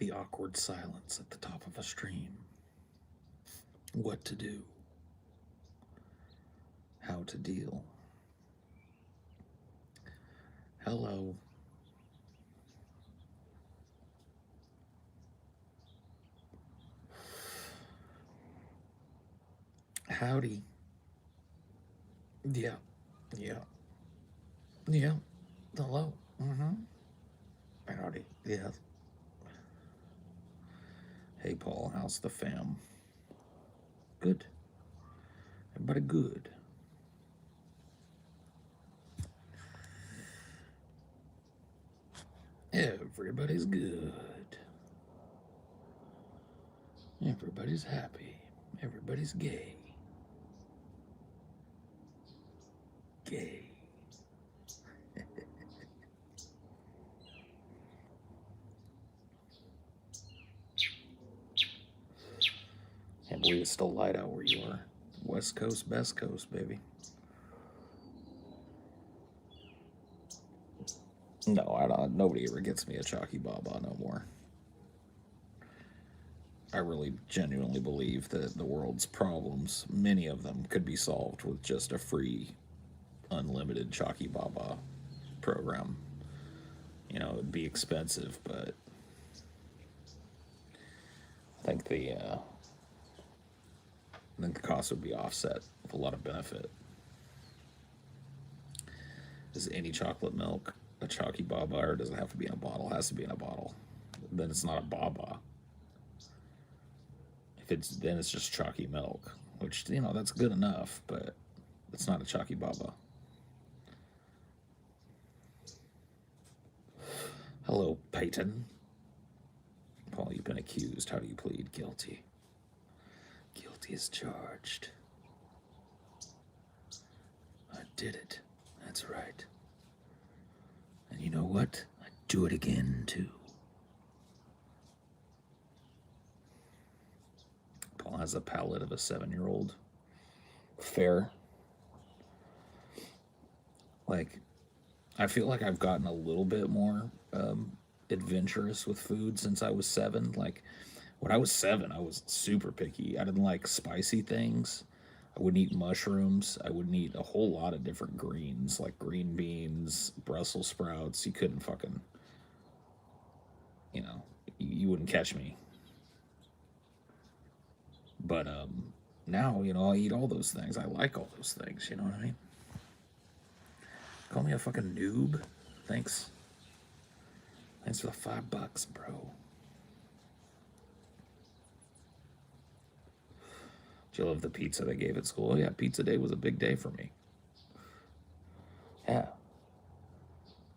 The awkward silence at the top of a stream. What to do. How to deal. Hello. Howdy. Yeah. Yeah. Yeah. Hello. Mm-hmm. Howdy. Yes. Hey, Paul. How's the fam? Good. Everybody good. Everybody's good. Everybody's happy. Everybody's gay. Gay. Can't believe it's still light out where you are. West Coast, best coast, baby. No, I don't. Nobody ever gets me a Chalky Baba no more. I really genuinely believe that the world's problems, many of them, could be solved with just a free, unlimited Chalky Baba program. You know, it'd be expensive, but I think the cost would be offset with a lot of benefit. Is any chocolate milk a Chalky Baba, or does it have to be in a bottle? It has to be in a bottle. Then it's not a Baba. If it's then it's just chalky milk, which that's good enough, but it's not a Chalky Baba. Hello, Peyton. Paul, you've been accused. How do you plead? Guilty. Guilty as charged. I did it. That's right. And you know what? I'd do it again, too. Paul has the palate of a 7-year-old. Fair. Like, I feel like I've gotten a little bit more adventurous with food since I was 7. Like, when I was 7, I was super picky. I didn't like spicy things. I wouldn't eat mushrooms. I wouldn't eat a whole lot of different greens, like green beans, Brussels sprouts. You couldn't fucking, you wouldn't catch me. But now, I'll eat all those things. I like all those things, you know what I mean? Call me a fucking noob. Thanks. Thanks for the $5, bro. Do you love the pizza they gave at school? Oh, yeah, pizza day was a big day for me. Yeah.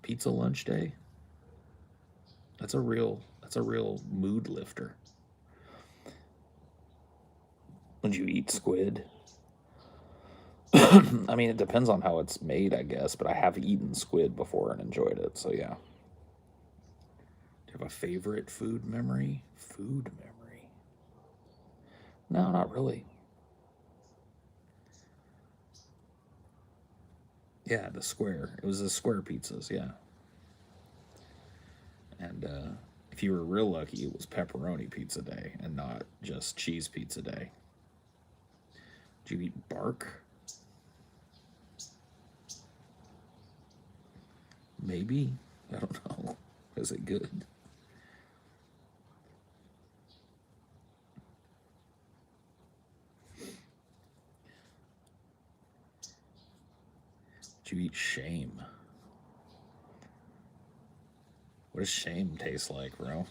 Pizza lunch day. That's a real mood lifter. Would you eat squid? I mean, it depends on how it's made, I guess, but I have eaten squid before and enjoyed it, so yeah. Do you have a favorite food memory? Food memory? No, not really. Yeah, the square. It was the square pizzas, yeah. And if you were real lucky, it was pepperoni pizza day and not just cheese pizza day. Did you eat bark? Maybe. I don't know. Is it good? Did you eat shame? What does shame taste like, bro?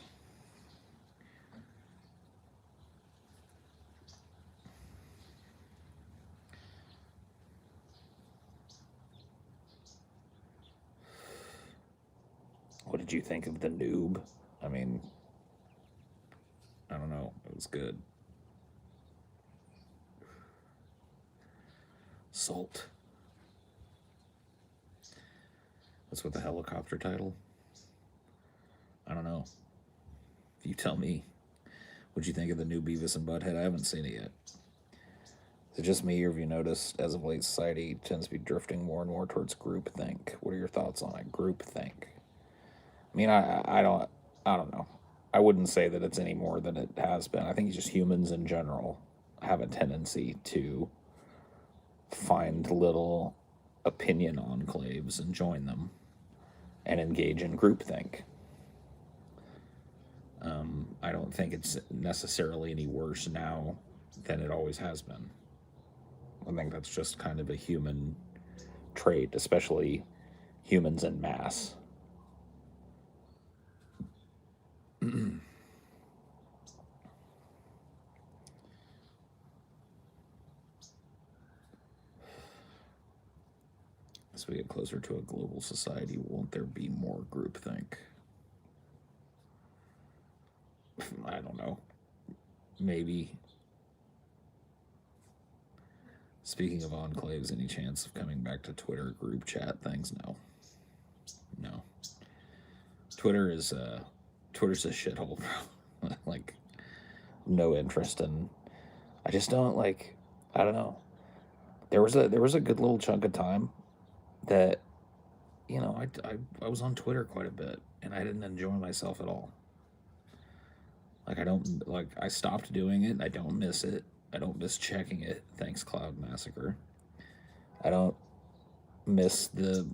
What did you think of the noob? I mean, I don't know. It was good. Salt. What's with the helicopter title? I don't know. You tell me. What'd you think of the new Beavis and Butthead? I haven't seen it yet. Is it just me, or have you noticed as of late society tends to be drifting more and more towards groupthink? What are your thoughts on it? Groupthink. I mean, I don't know. I wouldn't say that it's any more than it has been. I think just humans in general have a tendency to find little opinion enclaves and join them and engage in groupthink. I don't think it's necessarily any worse now than it always has been. I think that's just kind of a human trait, especially humans in mass. As we get closer to a global society, won't there be more groupthink? I don't know. Maybe. Speaking of enclaves, any chance of coming back to Twitter group chat things? No. No. Twitter is Twitter's a shithole, bro. Like, no interest in. I just don't like. I don't know. There was a good little chunk of time that, I was on Twitter quite a bit, and I didn't enjoy myself at all. Like, I stopped doing it. I don't miss it. I don't miss checking it. Thanks, Cloud Massacre. I don't miss the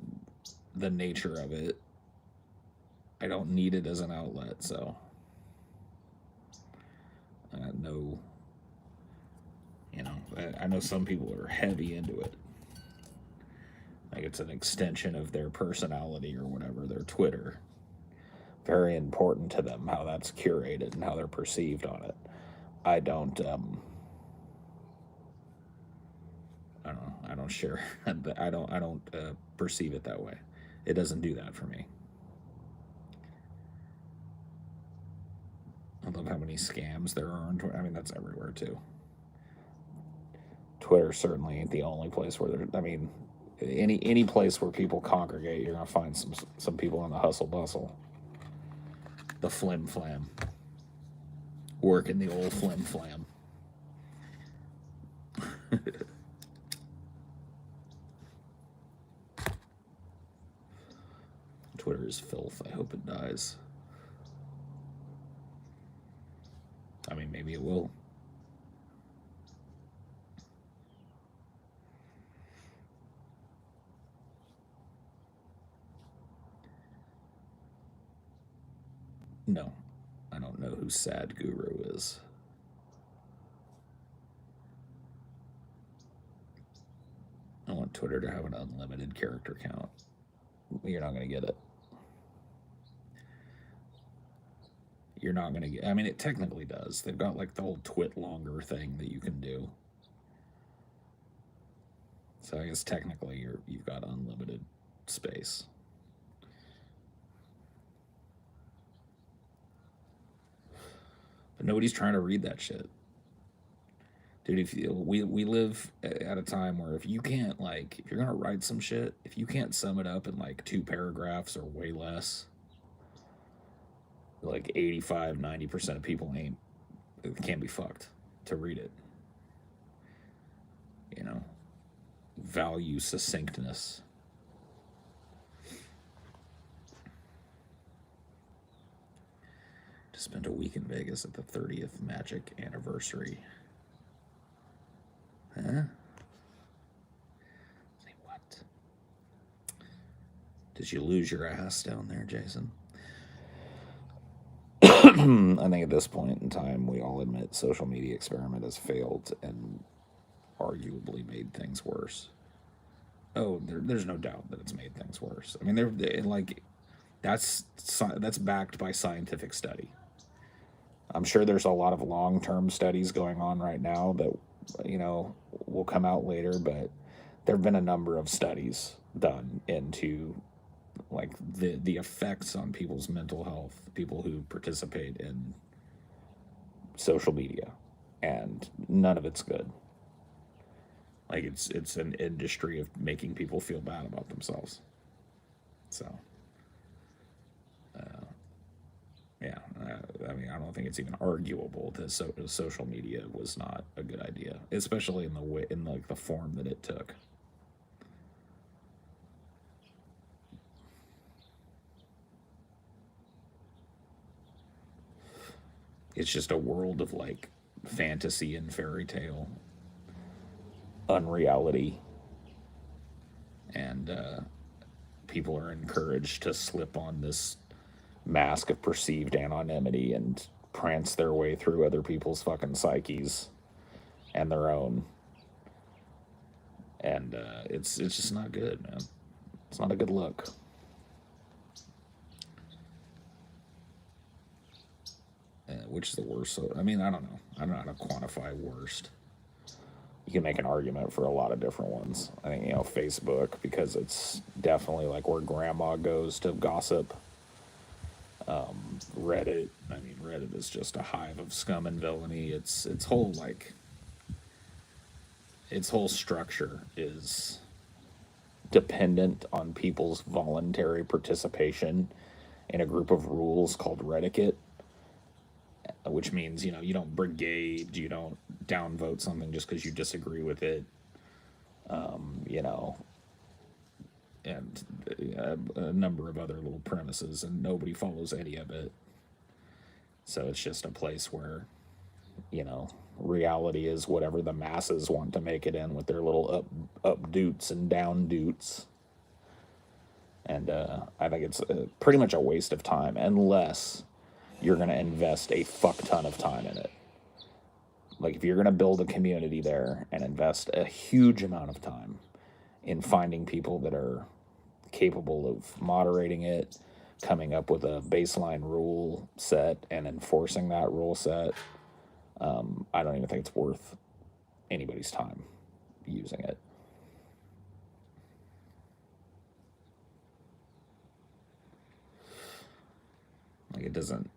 nature of it. I don't need it as an outlet, so no. I know some people are heavy into it. Like it's an extension of their personality or whatever, their Twitter. Very important to them how that's curated and how they're perceived on it. I don't. I don't know. I don't share. I don't perceive it that way. It doesn't do that for me. I love how many scams there are on Twitter. I mean, that's everywhere too. Twitter certainly ain't the only place where there. I mean, any place where people congregate, you're gonna find some people in the hustle bustle, the flim flam, working the old flim flam. Twitter is filth. I hope it dies. I mean, maybe it will. No, I don't know who Sad Guru is. I want Twitter to have an unlimited character count. You're not going to get it. You're not going to get. I mean, it technically does. They've got like the whole twit longer thing that you can do. So I guess technically you've got unlimited space. But nobody's trying to read that shit. Dude, we live at a time where if you can't if you're gonna write some shit, if you can't sum it up in like 2 paragraphs or way less, like 85-90% of people can't be fucked to read it. Value succinctness. Just spent a week in Vegas at the 30th Magic anniversary. Huh? Say what? Did you lose your ass down there, Jason? I think at this point in time, we all admit social media experiment has failed and arguably made things worse. Oh, there's no doubt that it's made things worse. I mean, that's backed by scientific study. I'm sure there's a lot of long-term studies going on right now that will come out later, but there have been a number of studies done into like the effects on people's mental health, people who participate in social media, and none of it's good. Like it's an industry of making people feel bad about themselves. So, yeah, I mean, I don't think it's even arguable that social media was not a good idea, especially in the way the form that it took. It's just a world of like fantasy and fairy tale, unreality, and people are encouraged to slip on this mask of perceived anonymity and prance their way through other people's fucking psyches and their own. And it's just not good, man. It's not a good look. Which is the worst? So, I mean, I don't know. I don't know how to quantify worst. You can make an argument for a lot of different ones. I think, Facebook, because it's definitely like where grandma goes to gossip. Reddit, I mean, Reddit is just a hive of scum and villainy. Its whole structure is dependent on people's voluntary participation in a group of rules called reticate, which means, you don't brigade, you don't downvote something just because you disagree with it, you know, and a number of other little premises, and nobody follows any of it. So it's just a place where, reality is whatever the masses want to make it in with their little up doots and down doots. And I think it's pretty much a waste of time unless you're going to invest a fuck ton of time in it. Like if you're going to build a community there and invest a huge amount of time in finding people that are capable of moderating it, coming up with a baseline rule set and enforcing that rule set, I don't even think it's worth anybody's time using it. Like it doesn't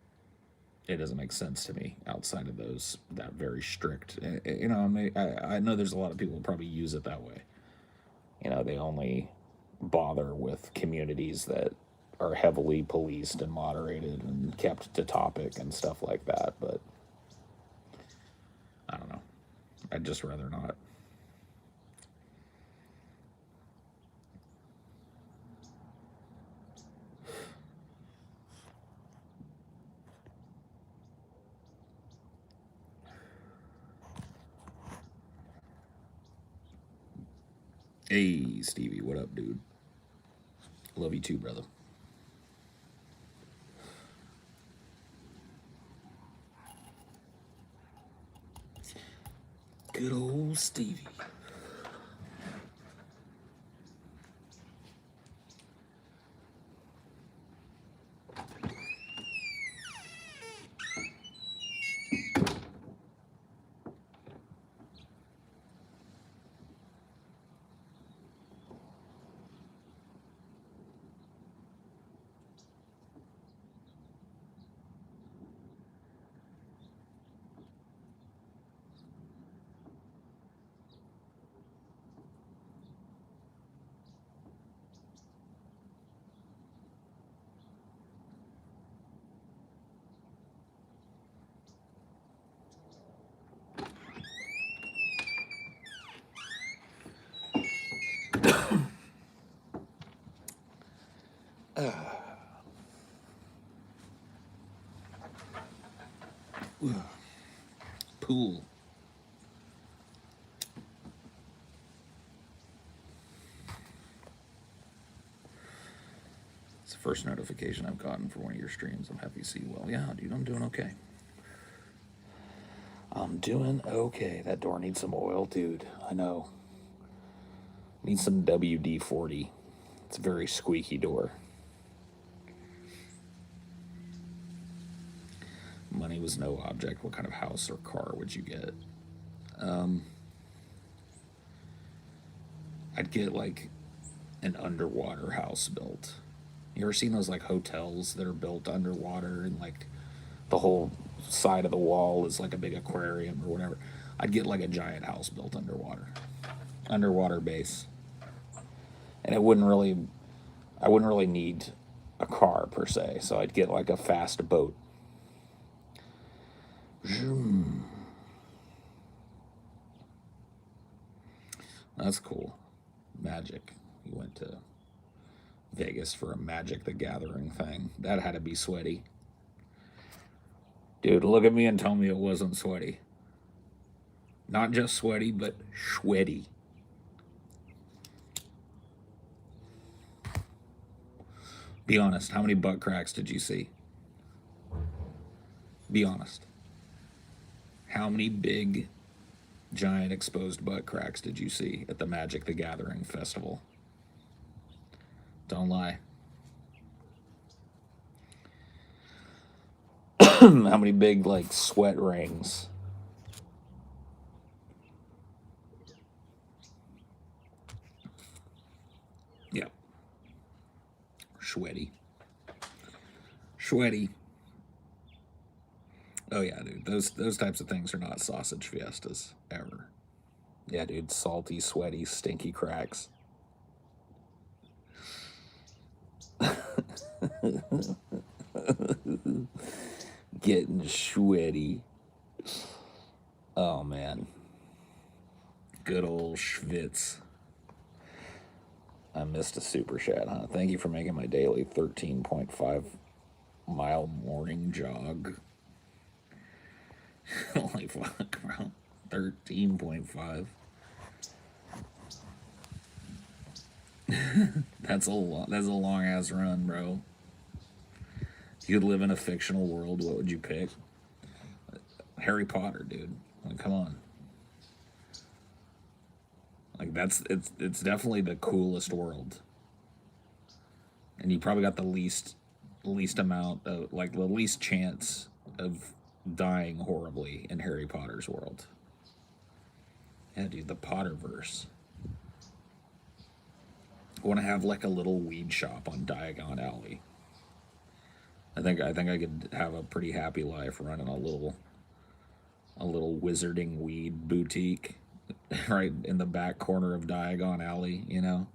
make sense to me outside of that very strict. I know there's a lot of people who probably use it that way. They only bother with communities that are heavily policed and moderated and kept to topic and stuff like that. But I don't know. I'd just rather not. Hey, Stevie, what up, dude? Love you too, brother. Good old Stevie. Pool. It's the first notification I've gotten for one of your streams. I'm happy to see you well. Yeah, dude, I'm doing okay. I'm doing okay. That door needs some oil, dude. I know. Needs some WD-40. It's a very squeaky door. Money was no object. What kind of house or car would you get? I'd get like an underwater house built. You ever seen those like hotels that are built underwater and like the whole side of the wall is like a big aquarium or whatever? I'd get like a giant house built underwater base. And I wouldn't really need a car per se, so I'd get like a fast boat. That's cool. Magic. You went to Vegas for a Magic the Gathering thing. That had to be sweaty. Dude, look at me and tell me it wasn't sweaty. Not just sweaty, but sweaty. Be honest. How many butt cracks did you see? Be honest. How many big, giant exposed butt cracks did you see at the Magic the Gathering festival? Don't lie. How many big, like, sweat rings? Yeah. Sweaty. Sweaty. Oh yeah, dude. Those types of things are not sausage fiestas ever. Yeah, dude. Salty, sweaty, stinky cracks. Getting sweaty. Oh man. Good old Schwitz. I missed a super chat, huh? Thank you for making my daily 13.5 mile morning jog. Holy fuck, bro. 13.5. That's a long ass run, bro. If you could live in a fictional world, what would you pick? Harry Potter, dude. Like, come on. Like it's definitely the coolest world. And you probably got the least amount of, like, the least chance of dying horribly in Harry Potter's world. Yeah, dude, the Potterverse. I want to have like a little weed shop on Diagon Alley. I think I could have a pretty happy life running a little wizarding weed boutique right in the back corner of Diagon Alley, you know?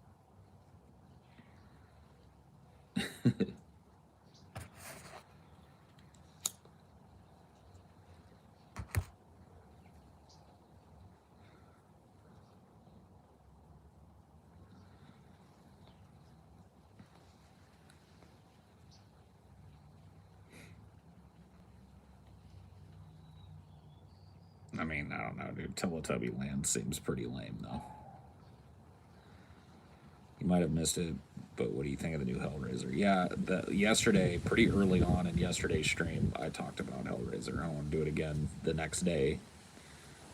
I mean, I don't know, dude. Teletubby Land seems pretty lame, though. You might have missed it, but what do you think of the new Hellraiser? Yeah, yesterday, pretty early on in yesterday's stream, I talked about Hellraiser. I want to do it again the next day.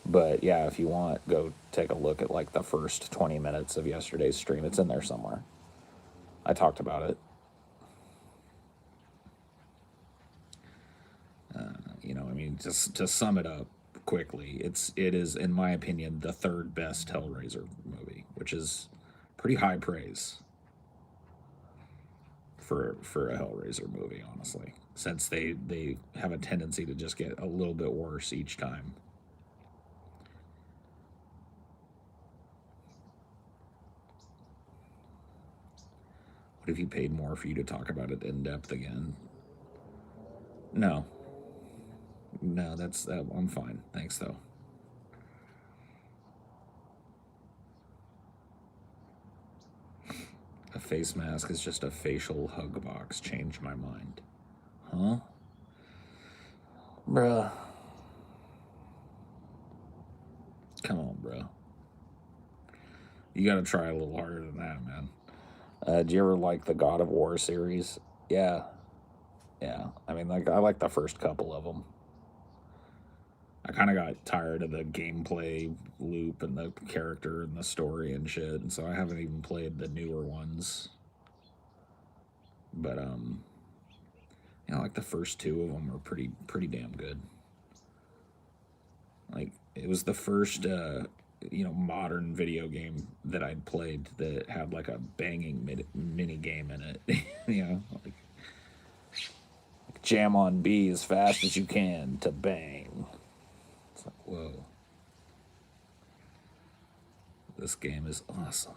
But yeah, if you want, go take a look at like the first 20 minutes of yesterday's stream. It's in there somewhere. I talked about it. You know, I mean, just to sum it up quickly, it is, in my opinion, the third best Hellraiser movie, which is pretty high praise for a Hellraiser movie, honestly, since they have a tendency to just get a little bit worse each time. What if you paid more for you to talk about it in depth again? No, no, that's I'm fine. Thanks though. A face mask is just a facial hug box. Changed my mind. Huh? Bruh. Come on, bro. You gotta try a little harder than that, man. Do you ever like the God of War series? Yeah. Yeah. I mean, like, I like the first couple of them. I kind of got tired of the gameplay loop and the character and the story and shit, and so I haven't even played the newer ones. But you know, like the first two of them were pretty damn good. Like, it was the first you know, modern video game that I'd played that had like a banging mini game in it. You know, like jam on B as fast as you can to bang. It's like, whoa. This game is awesome.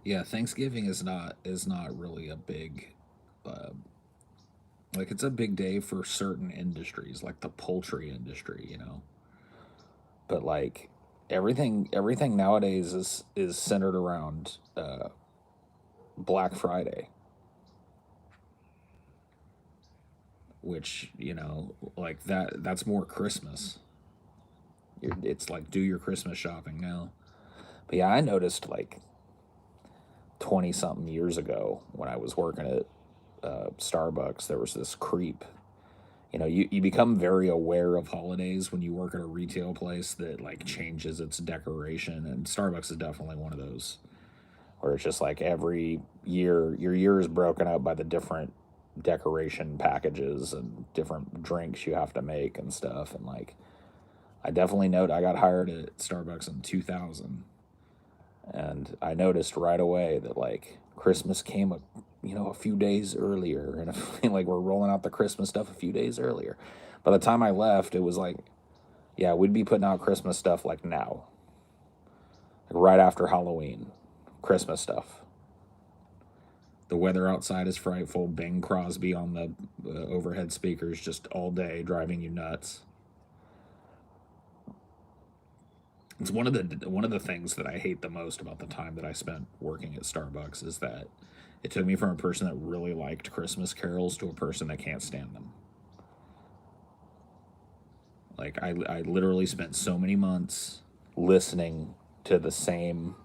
Yeah, Thanksgiving is not really a big, like, like it's a big day for certain industries, like the poultry industry, But like everything nowadays is centered around Black Friday, which like that's more Christmas. It's like do your Christmas shopping now. But yeah, I noticed like 20 something years ago when I was working at Starbucks, there was this creep. You become very aware of holidays when you work at a retail place that like changes its decoration, and Starbucks is definitely one of those where it's just like every year your year is broken up by the different decoration packages and different drinks you have to make and stuff. And like I definitely note I got hired at Starbucks in 2000, and I noticed right away that like Christmas came a few days earlier, and I feel like we're rolling out the Christmas stuff a few days earlier. By the time I left, it was like, yeah, we'd be putting out Christmas stuff like now, like right after Halloween, Christmas stuff. The weather outside is frightful. Bing Crosby on the overhead speakers just all day, driving you nuts. It's one of the things that I hate the most about the time that I spent working at Starbucks is that it took me from a person that really liked Christmas carols to a person that can't stand them. Like I literally spent so many months listening to the same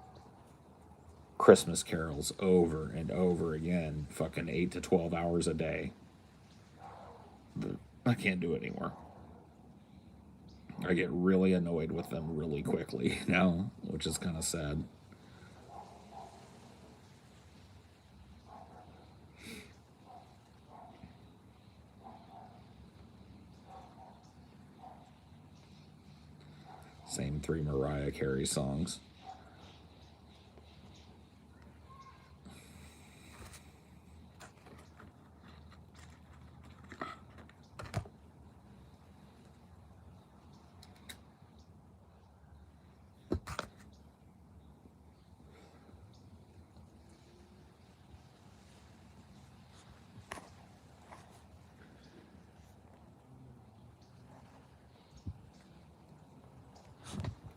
Christmas carols over and over again, fucking 8 to 12 hours a day. I can't do it anymore. I get really annoyed with them really quickly now, which is kind of sad. Same 3 Mariah Carey songs.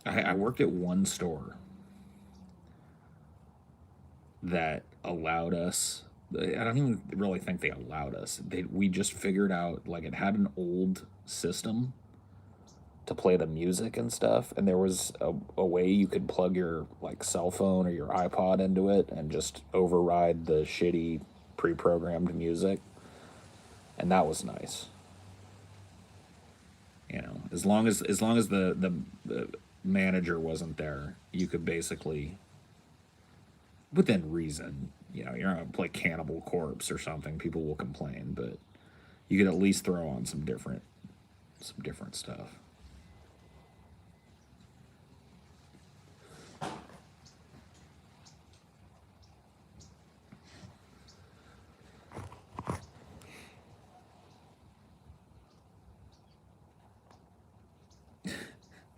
I worked at one store that allowed us. I don't even really think they allowed us. We just figured out like it had an old system to play the music and stuff, and there was a way you could plug your like cell phone or your iPod into it and just override the shitty pre-programmed music, and that was nice. As long as the manager wasn't there, you could basically, within reason, you're not gonna play Cannibal Corpse or something. People will complain, but you could at least throw on some different stuff.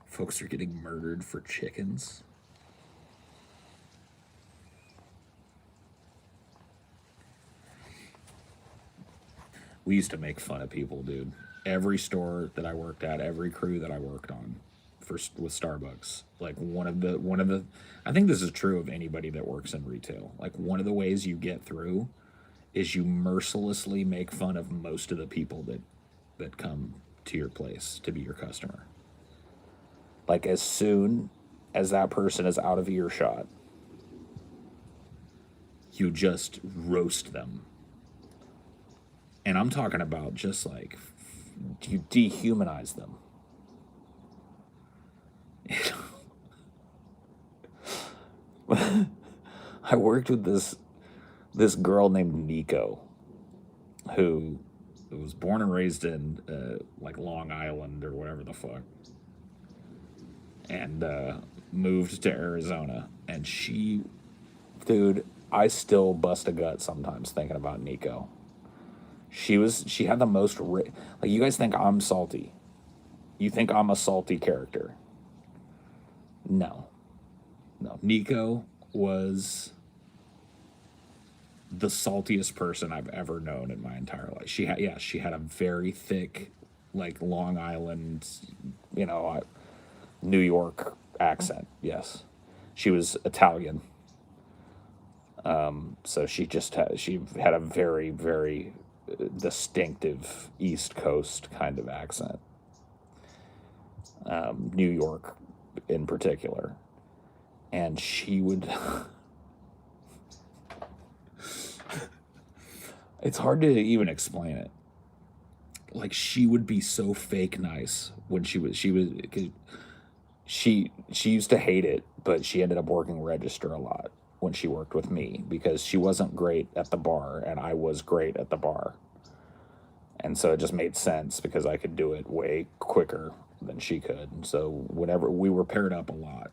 Folks are getting murdered for chickens. We used to make fun of people, dude. Every store that I worked at, every crew that I worked on with Starbucks, like one of the I think this is true of anybody that works in retail. Like one of the ways you get through is you mercilessly make fun of most of the people that come to your place to be your customer. Like as soon as that person is out of earshot, you just roast them. And I'm talking about just like you dehumanize them. I worked with this girl named Nico, who was born and raised in like Long Island or whatever the fuck, and moved to Arizona. And dude, I still bust a gut sometimes thinking about Nico. She had the most like you guys think I'm salty. You think I'm a salty character. No. No. Nico was the saltiest person I've ever known in my entire life. She had a very thick, like Long Island, you know, New York accent. Yes, she was Italian, so she had a very very distinctive East Coast kind of accent. New York, in particular, and she would. It's hard to even explain it. Like she would be so fake nice when she used to hate it, but she ended up working register a lot when she worked with me because she wasn't great at the bar and I was great at the bar. And so it just made sense because I could do it way quicker than she could. And so whenever we were paired up a lot,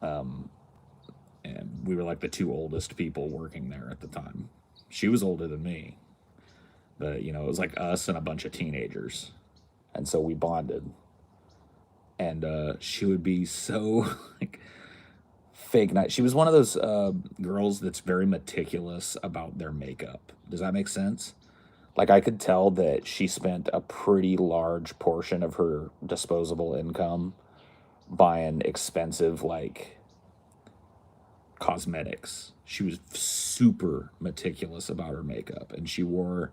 and we were like the two oldest people working there at the time. She was older than me, but you know, it was like us and a bunch of teenagers. And so we bonded. And she would be so like fake nice. She was one of those girls that's very meticulous about their makeup. Does that make sense? Like I could tell that she spent a pretty large portion of her disposable income buying expensive like cosmetics. She was super meticulous about her makeup and she wore,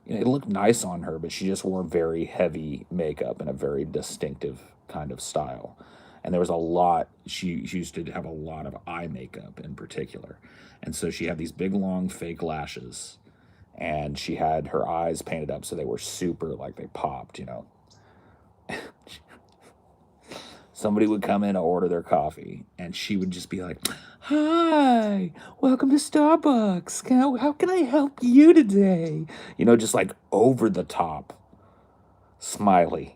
you know, it looked nice on her, but she just wore very heavy makeup in a very distinctive kind of style. And there was a lot, she used to have a lot of eye makeup in particular. And so she had these big long fake lashes and she had her eyes painted up so they were super, like they popped, you know. Somebody would come in to order their coffee and she would just be like, "Hi, welcome to Starbucks. How can I help you today?" You know, just like over the top, smiley,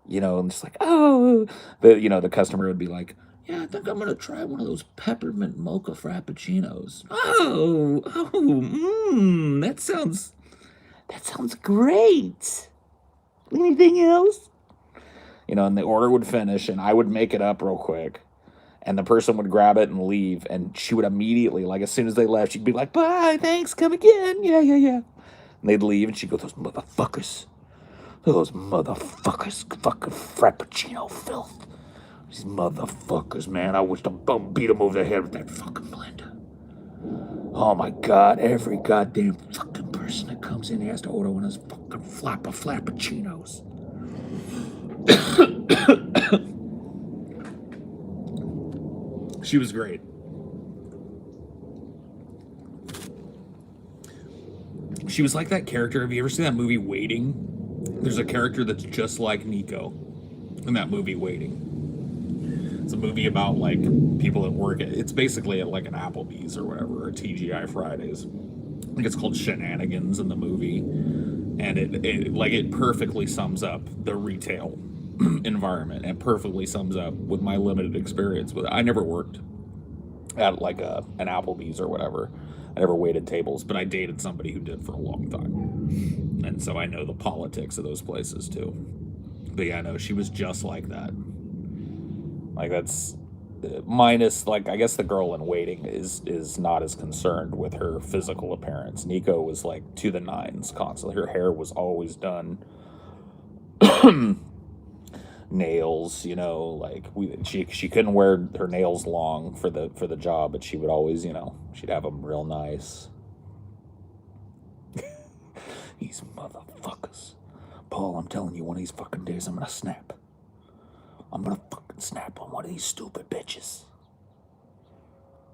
you know, and just like, "Oh," the customer would be like, "Yeah, I think I'm gonna try one of those peppermint mocha frappuccinos." That sounds great. Anything else? You know, and the order would finish and I would make it up real quick. And the person would grab it and leave. And she would immediately, like as soon as they left, she'd be like, "Bye, thanks, come again. Yeah, yeah, yeah." And they'd leave and she'd go, "Those motherfuckers. Those motherfuckers. Fucking Frappuccino filth. These motherfuckers, man. I wish the bum beat them over the head with that fucking blender. Oh my God, every goddamn fucking person that comes in here has to order one of those fucking flappuccinos." She was great. She was like that character. Have you ever seen that movie Waiting? There's a character that's just like Nico in that movie Waiting. It's a movie about like people that work at, it's basically at like an Applebee's or whatever, or TGI Fridays. I think it's called Shenanigans in the movie. And it perfectly sums up the retail environment and perfectly sums up with my limited experience with it. I never worked at like an Applebee's or whatever. I never waited tables, but I dated somebody who did for a long time. And so I know the politics of those places too. But yeah, no, she was just like that. Like that's minus like I guess the girl in Waiting is not as concerned with her physical appearance. Nico was like to the nines constantly. Her hair was always done. Nails, you know, like she couldn't wear her nails long for the job, but she would always, you know, she'd have them real nice. These motherfuckers, Paul. I'm telling you, one of these fucking days, I'm gonna snap. I'm gonna fucking snap on one of these stupid bitches.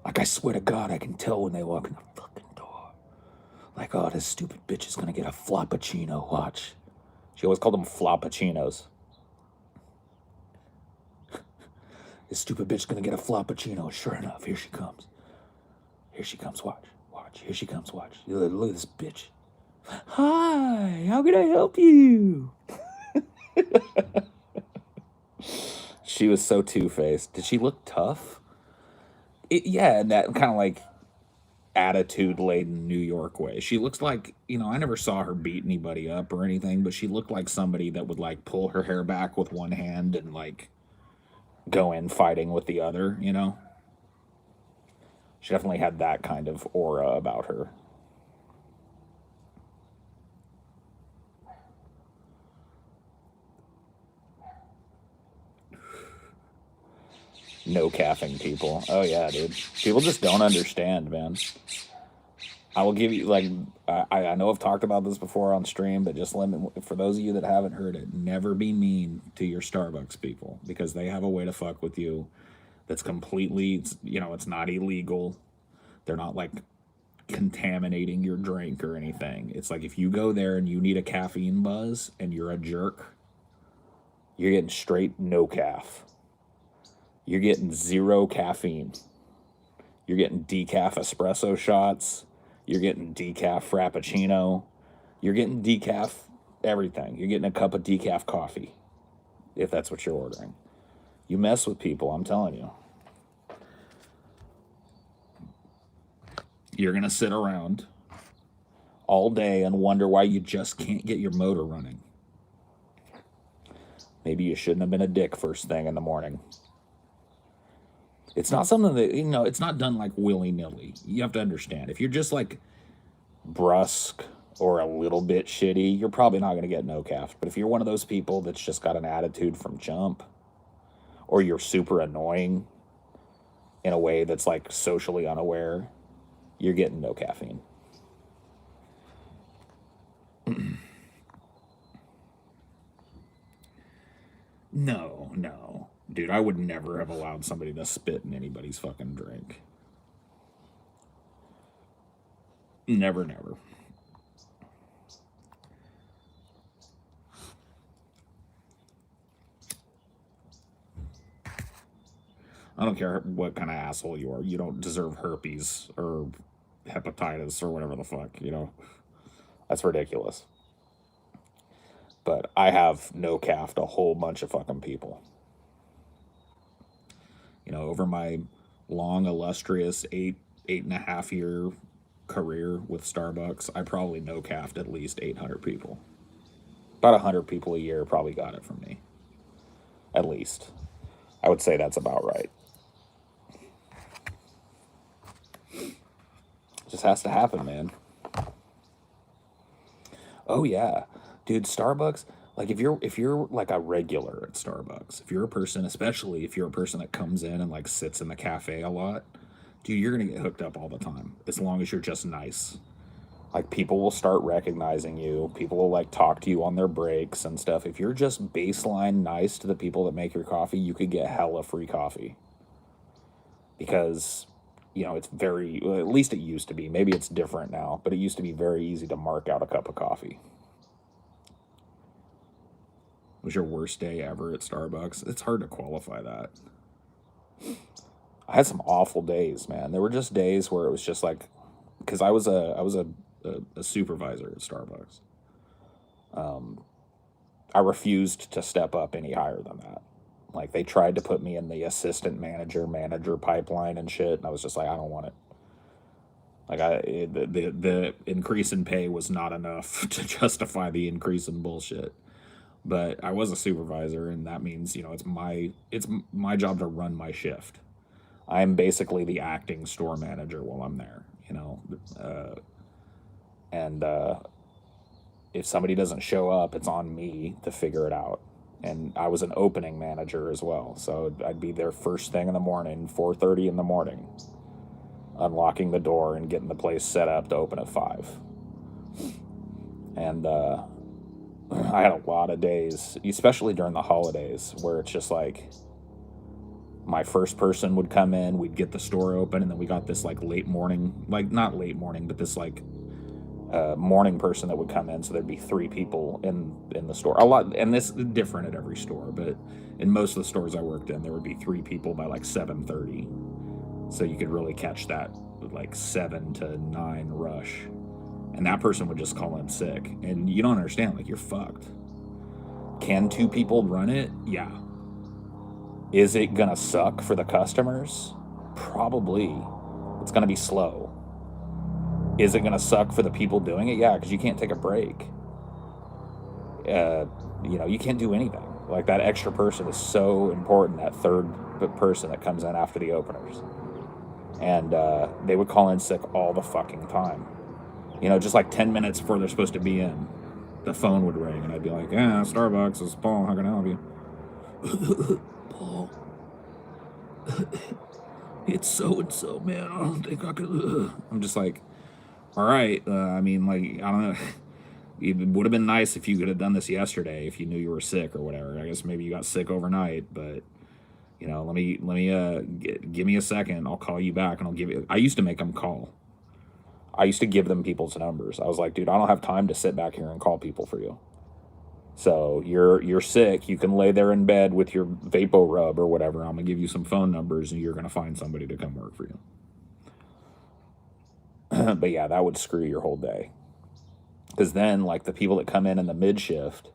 Like I swear to God, I can tell when they walk in the fucking door. Like, oh, this stupid bitch is gonna get a floppuccino. Watch. She always called them floppuccinos. This stupid bitch is gonna get a floppuccino. Sure enough, here she comes. Here she comes, watch. Here she comes, watch. Look at this bitch. Hi, how can I help you? She was so two-faced. Did she look tough? Yeah, in that kind of like attitude-laden New York way. She looks like, you know, I never saw her beat anybody up or anything, but she looked like somebody that would like pull her hair back with one hand and like go in fighting with the other, you know? She definitely had that kind of aura about her. No caffeine people. Oh yeah, dude. People just don't understand, man. I will give you like I know I've talked about this before on stream, but just limit for those of you that haven't heard it. Never be mean to your Starbucks people because they have a way to fuck with you that's completely it's not illegal. They're not like contaminating your drink or anything. It's like if you go there and you need a caffeine buzz and you're a jerk, you're getting straight no caff. You're getting zero caffeine. You're getting decaf espresso shots. You're getting decaf frappuccino. You're getting decaf everything. You're getting a cup of decaf coffee, if that's what you're ordering. You mess with people, I'm telling you. You're going to sit around all day and wonder why you just can't get your motor running. Maybe you shouldn't have been a dick first thing in the morning. It's not something that, it's not done like willy-nilly. You have to understand. If you're just like brusque or a little bit shitty, you're probably not going to get no calf. But if you're one of those people that's just got an attitude from jump, or you're super annoying in a way that's like socially unaware, you're getting no caffeine. No. Dude, I would never have allowed somebody to spit in anybody's fucking drink. Never. I don't care what kind of asshole you are. You don't deserve herpes or hepatitis or whatever the fuck, That's ridiculous. But I have no caffed a whole bunch of fucking people. Over my long, illustrious 8.5 year career with Starbucks, I probably no caffed at least 800 people. About 100 people a year probably got it from me. At least. I would say that's about right. Just has to happen, man. Oh yeah. Dude, Starbucks, like if you're like a regular at Starbucks, if you're a person, especially if you're a person that comes in and like sits in the cafe a lot, dude, you're gonna get hooked up all the time. As long as you're just nice. Like people will start recognizing you. People will like talk to you on their breaks and stuff. If you're just baseline nice to the people that make your coffee, you could get hella free coffee. Because it's well, at least it used to be. Maybe it's different now, but it used to be very easy to mark out a cup of coffee. Was your worst day ever at Starbucks? It's hard to qualify that. I had some awful days, man. There were just days where it was just like, because I was a supervisor at Starbucks. I refused to step up any higher than that. Like they tried to put me in the assistant manager pipeline and shit, and I was just like, I don't want it. Like the increase in pay was not enough to justify the increase in bullshit. But I was a supervisor, and that means it's my job to run my shift. I'm basically the acting store manager while I'm there, and if somebody doesn't show up, it's on me to figure it out. And I was an opening manager as well, so I'd be there first thing in the morning, 4:30 in the morning, unlocking the door and getting the place set up to open at 5. And I had a lot of days, especially during the holidays, where it's just like my first person would come in, we'd get the store open, and then we got this like late morning, like not late morning, but this like morning person that would come in. So there'd be 3 people in the store. A lot, and this is different at every store, but in most of the stores I worked in, there would be 3 people by like 7:30. So you could really catch that like 7 to 9 rush. And that person would just call in sick. And you don't understand, like, you're fucked. Can 2 people run it? Yeah. Is it gonna suck for the customers? Probably. It's gonna be slow. Is it gonna suck for the people doing it? Yeah, because you can't take a break. You can't do anything. Like, that extra person is so important, that third person that comes in after the openers. and they would call in sick all the fucking time. You know, just like 10 minutes before they're supposed to be in, the phone would ring, and I'd be like, "Yeah, Starbucks, this is Paul. How can I help you?" Paul, it's so and so, man. I don't think I could. I'm just like, all right. I mean, like, I don't know. It would have been nice if you could have done this yesterday if you knew you were sick or whatever. I guess maybe you got sick overnight, but you know, give me a second. I'll call you back, and I'll give you. I used to make them call. I used to give them people's numbers. I was like, dude, I don't have time to sit back here and call people for you. So you're sick. You can lay there in bed with your Vapo Rub or whatever. I'm gonna give you some phone numbers, and you're gonna find somebody to come work for you. But yeah, that would screw your whole day. Because then, like the people that come in the mid shift,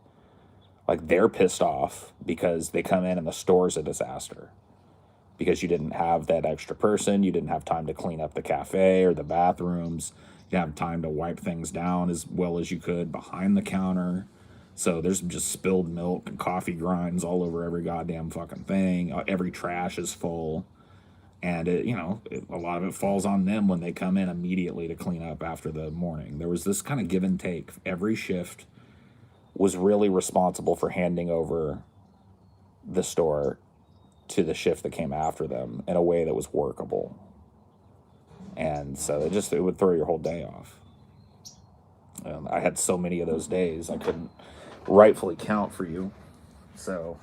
like they're pissed off because they come in and the store's a disaster because you didn't have that extra person. You didn't have time to clean up the cafe or the bathrooms. You didn't have time to wipe things down as well as you could behind the counter. So there's just spilled milk and coffee grinds all over every goddamn fucking thing. Every trash is full. And a lot of it falls on them when they come in immediately to clean up after the morning. There was this kind of give and take. Every shift was really responsible for handing over the store to the shift that came after them in a way that was workable. And so it would throw your whole day off. I had so many of those days I couldn't rightfully count for you. So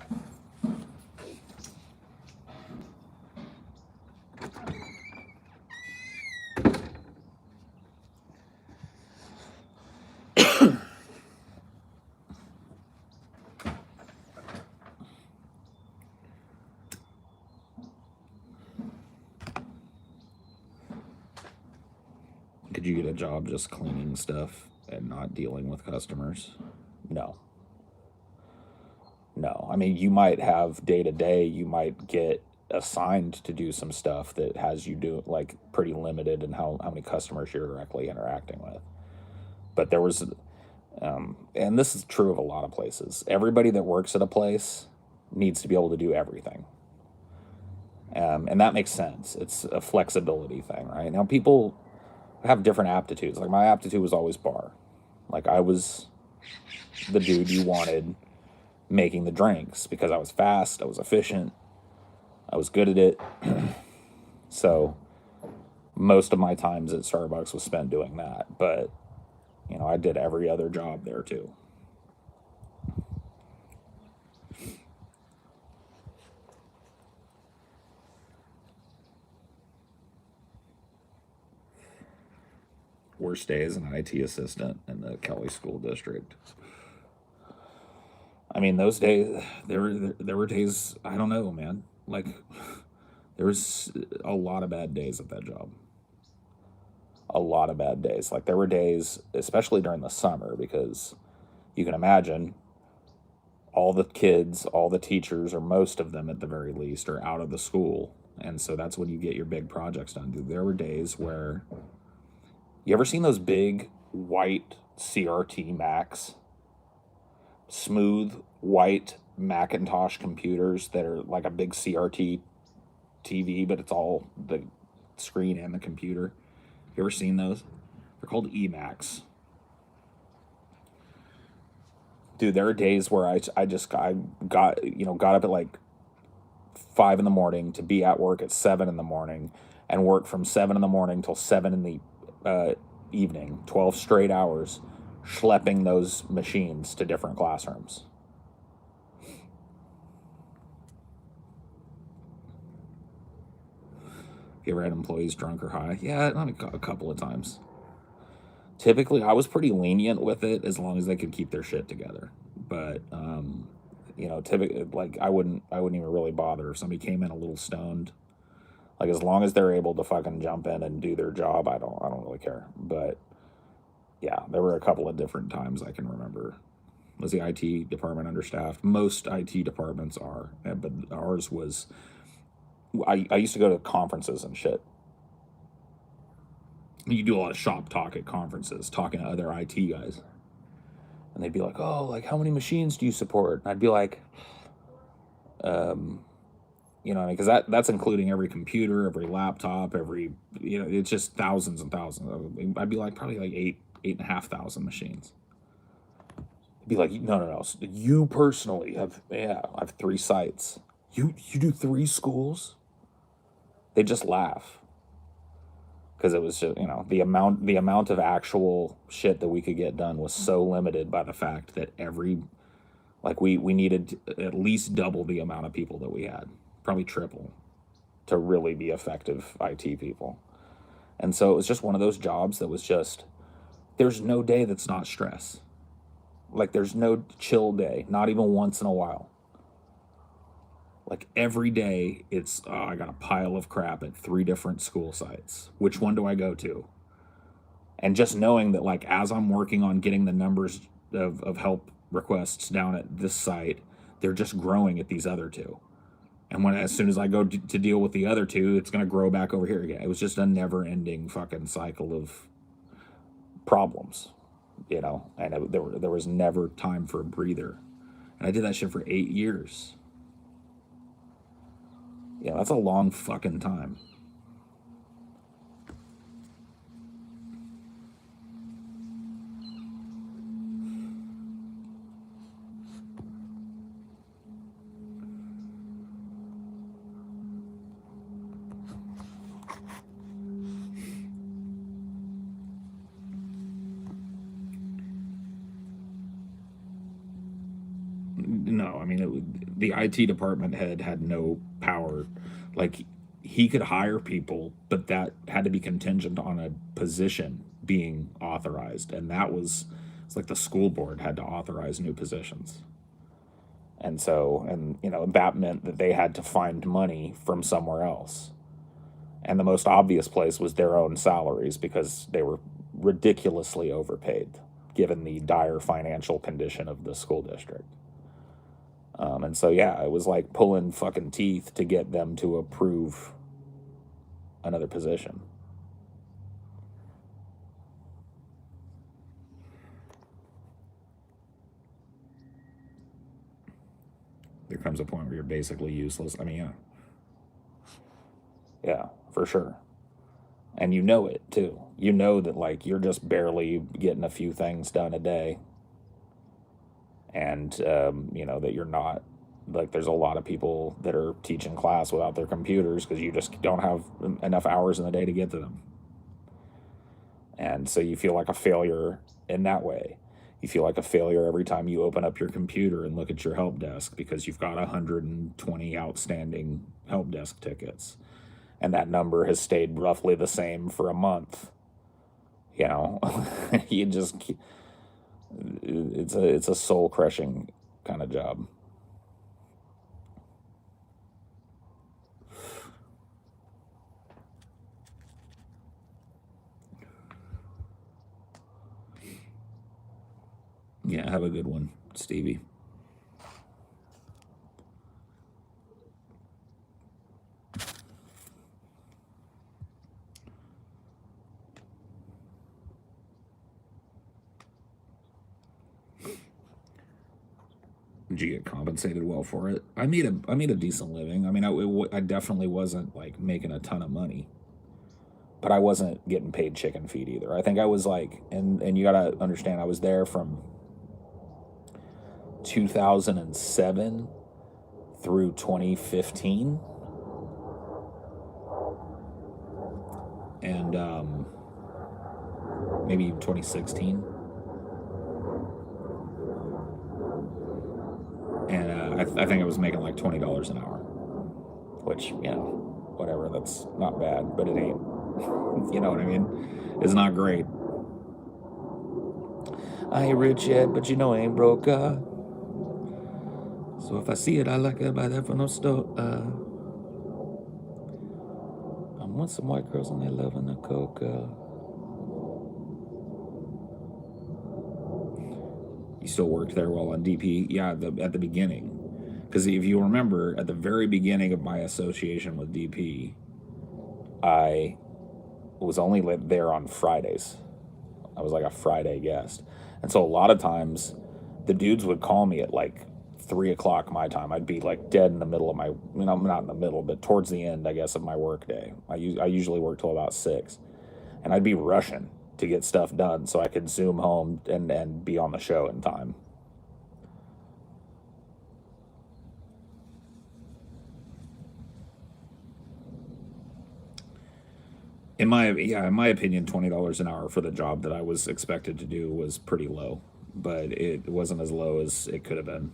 could you get a job just cleaning stuff and not dealing with customers? No. No. I mean, you might have day to day, you might get assigned to do some stuff that has you do like pretty limited in how many customers you're directly interacting with. But there was, and this is true of a lot of places, everybody that works at a place needs to be able to do everything. And that makes sense. It's a flexibility thing, right? Now, people have different aptitudes. Like, my aptitude was always bar. Like, I was the dude you wanted making the drinks because I was fast, I was efficient, I was good at it. So most of my times at Starbucks was spent doing that. But, I did every other job there too. Worst day as an IT assistant in the Kelly School District. I mean, those days, there were days, I don't know, man. Like, there was a lot of bad days at that job. A lot of bad days. Like, there were days, especially during the summer, because you can imagine all the kids, all the teachers, or most of them at the very least, are out of the school. And so that's when you get your big projects done. Dude, there were days where, you ever seen those big white CRT Macs? Smooth white Macintosh computers that are like a big CRT TV, but it's all the screen and the computer. You ever seen those? They're called eMacs. Dude, there are days where I got up at like 5 in the morning to be at work at 7 in the morning and work from 7 in the morning till 7 in the evening, 12 straight hours, schlepping those machines to different classrooms. You ever had employees drunk or high? Yeah, a couple of times. Typically, I was pretty lenient with it as long as they could keep their shit together. But typically, like I wouldn't even really bother if somebody came in a little stoned. Like, as long as they're able to fucking jump in and do their job, I don't really care. But yeah, there were a couple of different times I can remember. Was the IT department understaffed? Most IT departments are, but ours was. I used to go to conferences and shit. You do a lot of shop talk at conferences, talking to other IT guys. And they'd be like, "Oh, like, how many machines do you support?" And I'd be like, You know what I mean? Because that's including every computer, every laptop, every, it's just thousands and thousands. I'd be like probably like 8,500 machines. It'd be like, no, no, no. You personally have, yeah, I have 3 sites. You do 3 schools? They just laugh because it was just, the amount of actual shit that we could get done was so limited by the fact that we needed at least double the amount of people that we had, probably triple, to really be effective IT people. And so it was just one of those jobs that was just, there's no day that's not stress. Like there's no chill day, not even once in a while. Like every day, it's, oh, I got a pile of crap at 3 different school sites. Which one do I go to? And just knowing that, like, as I'm working on getting the numbers of help requests down at this site, they're just growing at these other 2. And as soon as I go to deal with the other 2, it's going to grow back over here again. It was just a never ending fucking cycle of problems, and there was never time for a breather. And I did that shit for 8 years. Yeah, that's a long fucking time. No, I mean, the IT department head had no power. Like, he could hire people, but that had to be contingent on a position being authorized. And it's like the school board had to authorize new positions. And so, that meant that they had to find money from somewhere else. And the most obvious place was their own salaries because they were ridiculously overpaid given the dire financial condition of the school district. And so, yeah, it was like pulling fucking teeth to get them to approve another position. There comes a point where you're basically useless. I mean, yeah. Yeah, for sure. And you know it too. You know that, like, you're just barely getting a few things done a day. And, that you're not, like, there's a lot of people that are teaching class without their computers because you just don't have enough hours in the day to get to them. And so you feel like a failure in that way. You feel like a failure every time you open up your computer and look at your help desk because you've got 120 outstanding help desk tickets. And that number has stayed roughly the same for a month. You just, it's a soul crushing kind of job. Yeah, have a good one, Stevie. Did you get compensated well for it? I made a decent living. I mean, I definitely wasn't like making a ton of money, but I wasn't getting paid chicken feed either. I think I was like, and you gotta understand, I was there from 2007 through 2015, and maybe 2016. And I think I was making like $20 an hour, which, whatever, that's not bad, but it ain't, you know what I mean? It's not great. I ain't rich yet, but I ain't broke. So if I see it, I like to buy that from no store. I want some white girls and they loving the coca. You still worked there while on DP? Yeah, at the beginning. Because if you remember, at the very beginning of my association with DP, I was only there on Fridays. I was like a Friday guest. And so a lot of times, the dudes would call me at like 3 o'clock my time. I'd be like dead in the middle of my, I'm not in the middle, but towards the end, I guess, of my work day. I usually work till about 6, and I'd be rushing to get stuff done so I could zoom home and be on the show in time. In my opinion, $20 an hour for the job that I was expected to do was pretty low, but it wasn't as low as it could have been.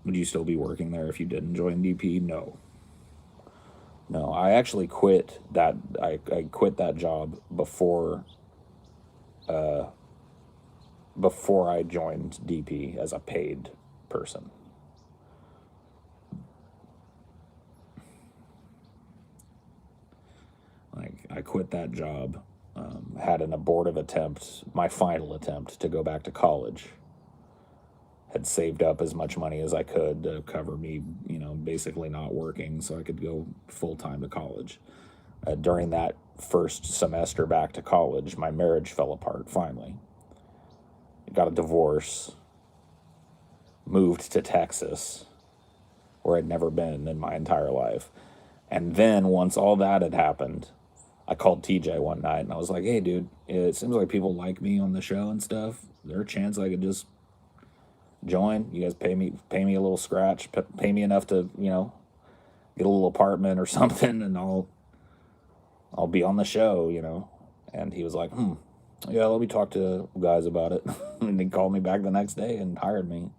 Would you still be working there if you didn't join DP? No. No, I actually quit that. I quit that job before I joined DP as a paid person. Like, I quit that job, had an abortive attempt, my final attempt to go back to college. Had saved up as much money as I could to cover me, basically not working so I could go full time to college. During that first semester back to college, my marriage fell apart finally. Got a divorce, moved to Texas, where I'd never been in my entire life. And then once all that had happened, I called TJ one night and I was like, "Hey, dude, it seems like people like me on the show and stuff. Is there a chance I could just join? You guys pay me a little scratch, pay me enough to, get a little apartment or something, and I'll be on the show." And he was like, "Yeah, let me talk to guys about it." And he called me back the next day and hired me.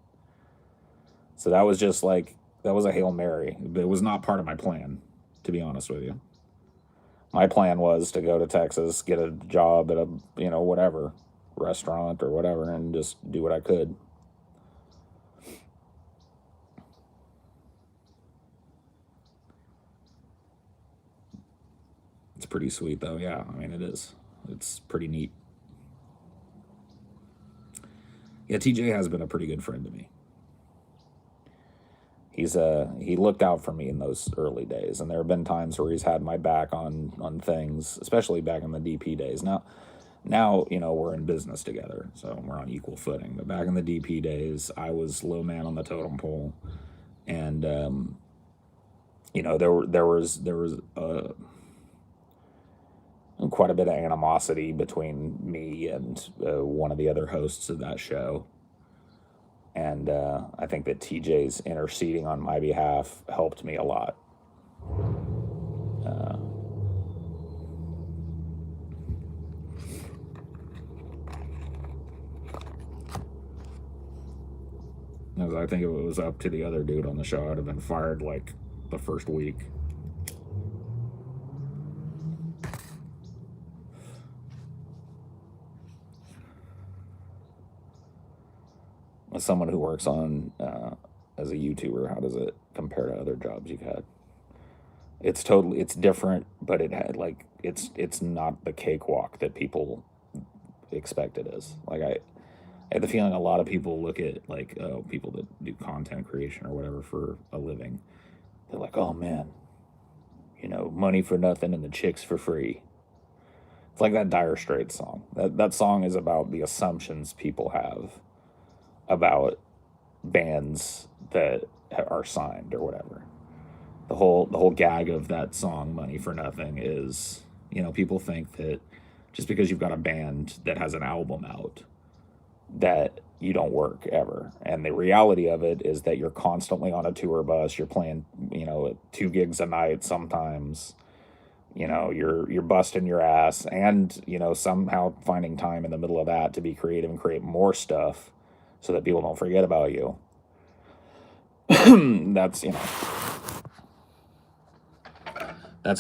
So that was just like, that was a Hail Mary. It was not part of my plan, to be honest with you. My plan was to go to Texas, get a job at a, whatever, restaurant or whatever, and just do what I could. It's pretty sweet, though. Yeah, I mean, it is. It's pretty neat. Yeah, TJ has been a pretty good friend to me. He looked out for me in those early days, and there have been times where he's had my back on things, especially back in the DP days. Now we're in business together, so we're on equal footing. But back in the DP days, I was low man on the totem pole, and there was quite a bit of animosity between me and one of the other hosts of that show. And I think that TJ's interceding on my behalf helped me a lot. As I think if it was up to the other dude on the show, I'd have been fired like the first week. As someone who works on as a YouTuber, how does it compare to other jobs you've had? It's different, but it's not the cakewalk that people expect it is. Like, I have the feeling a lot of people look at, like, people that do content creation or whatever for a living. They're like, "Oh man, money for nothing and the chicks for free." It's like that Dire Straits song. That song is about the assumptions people have about bands that are signed or whatever. The whole gag of that song, "Money for Nothing," is, people think that just because you've got a band that has an album out, that you don't work ever. And the reality of it is that you're constantly on a tour bus. You're playing, 2 gigs a night sometimes. You're busting your ass, and somehow finding time in the middle of that to be creative and create more stuff so that people don't forget about you. That's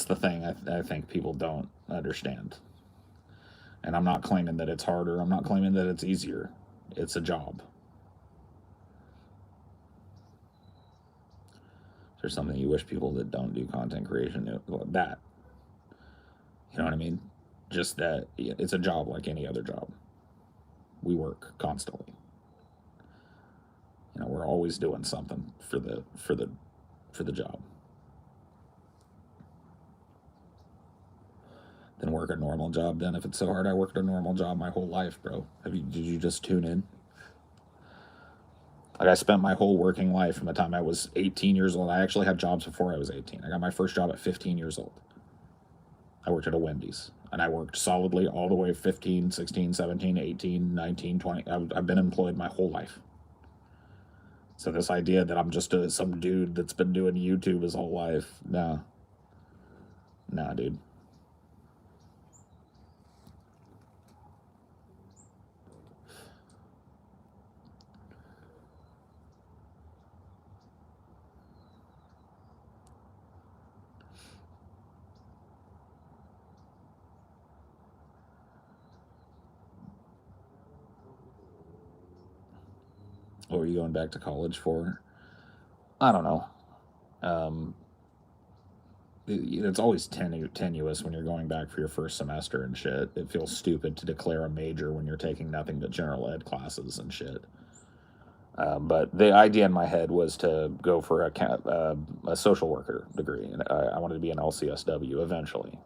the thing I think people don't understand. And I'm not claiming that it's harder. I'm not claiming that it's easier. It's a job. There's something you wish people that don't do content creation knew. That. You know what I mean? Just that it's a job like any other job. We work constantly. We're always doing something for the job. Then work a normal job. Then if it's so hard, I worked a normal job my whole life, bro. Did you just tune in? Like I spent my whole working life from the time I was 18 years old. I actually had jobs before I was 18. I got my first job at 15 years old. I worked at a Wendy's, and I worked solidly all the way 15, 16, 17, 18, 19, 20. I've been employed my whole life. So this idea that I'm just some dude that's been doing YouTube his whole life, nah, nah, dude. What were you going back to college for? I don't know. Um, it's always tenuous when you're going back for your first semester and shit. It feels stupid to declare a major when you're taking nothing but general ed classes and shit. But the idea in my head was to go for a social worker degree. And I wanted to be an LCSW eventually,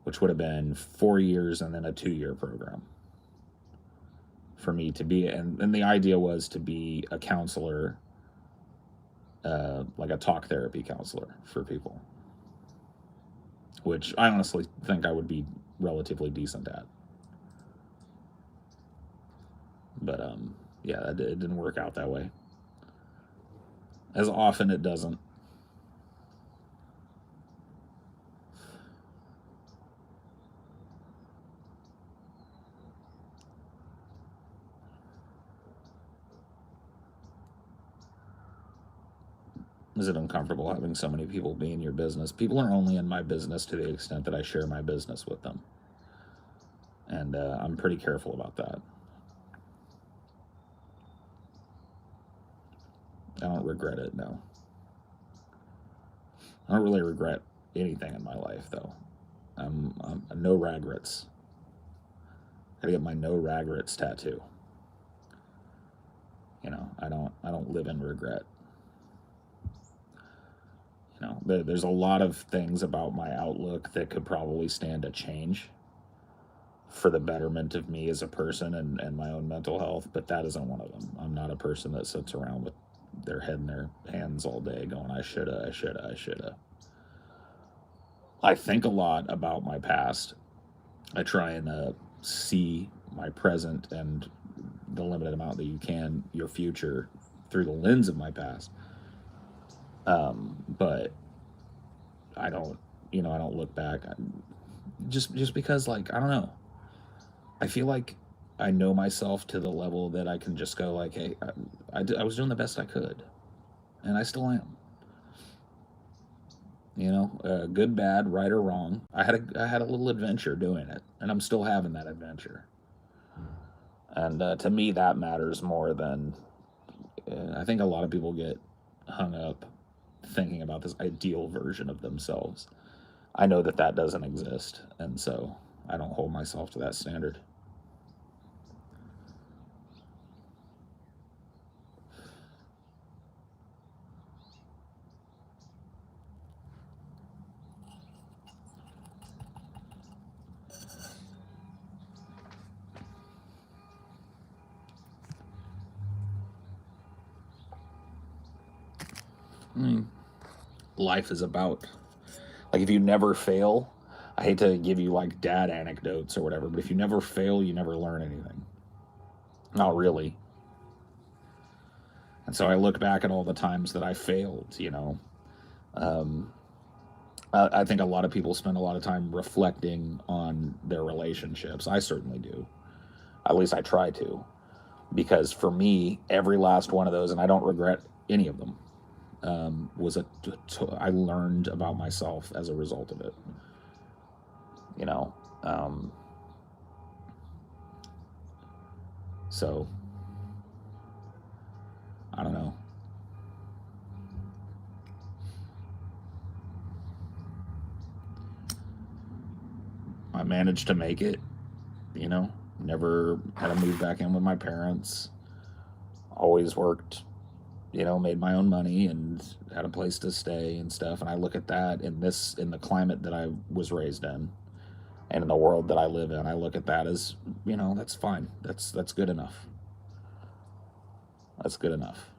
which would have been 4 years and then a 2 year program for me to be. And the idea was to be a counselor, like a talk therapy counselor for people, which I honestly think I would be relatively decent at. But yeah, it didn't work out that way. As often it doesn't. Is it uncomfortable having so many people be in your business? People are only in my business to the extent that I share my business with them. And I'm pretty careful about that. I don't regret it, no. I don't really regret anything in my life, though. I'm no regrets. Gotta get my no regrets tattoo. I don't live in regret. There's a lot of things about my outlook that could probably stand a change for the betterment of me as a person and my own mental health, but that isn't one of them. I'm not a person that sits around with their head in their hands all day going, I shoulda, I shoulda, I shoulda. I think a lot about my past. I try and see my present and the limited amount that you can, your future, through the lens of my past. But I don't, I don't look back. Just because, like, I don't know. I feel like I know myself to the level that I can just go like, hey, I was doing the best I could, and I still am. Good, bad, right or wrong. I had a little adventure doing it, and I'm still having that adventure. And to me, that matters more than I think a lot of people get hung up thinking about this ideal version of themselves. I know that that doesn't exist, and so I don't hold myself to that standard. I mean, life is about, like, if you never fail, I hate to give you like dad anecdotes or whatever, but if you never fail, you never learn anything. Not really. And so I look back at all the times that I failed. Um, I think a lot of people spend a lot of time reflecting on their relationships. I certainly do. At least I try to. Because for me, every last one of those, and I don't regret any of them, I learned about myself as a result of it. You know, um, so I don't know. I managed to make it. You know, never had to move back in with my parents. Always worked. Made my own money and had a place to stay and stuff. And I look at that in the climate that I was raised in and in the world that I live in. I look at that as, that's fine. That's good enough. That's good enough.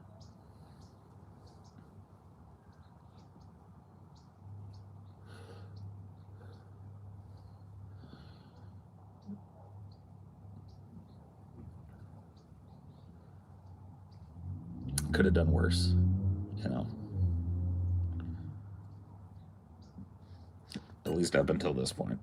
Could have done worse, you know, at least up until this point.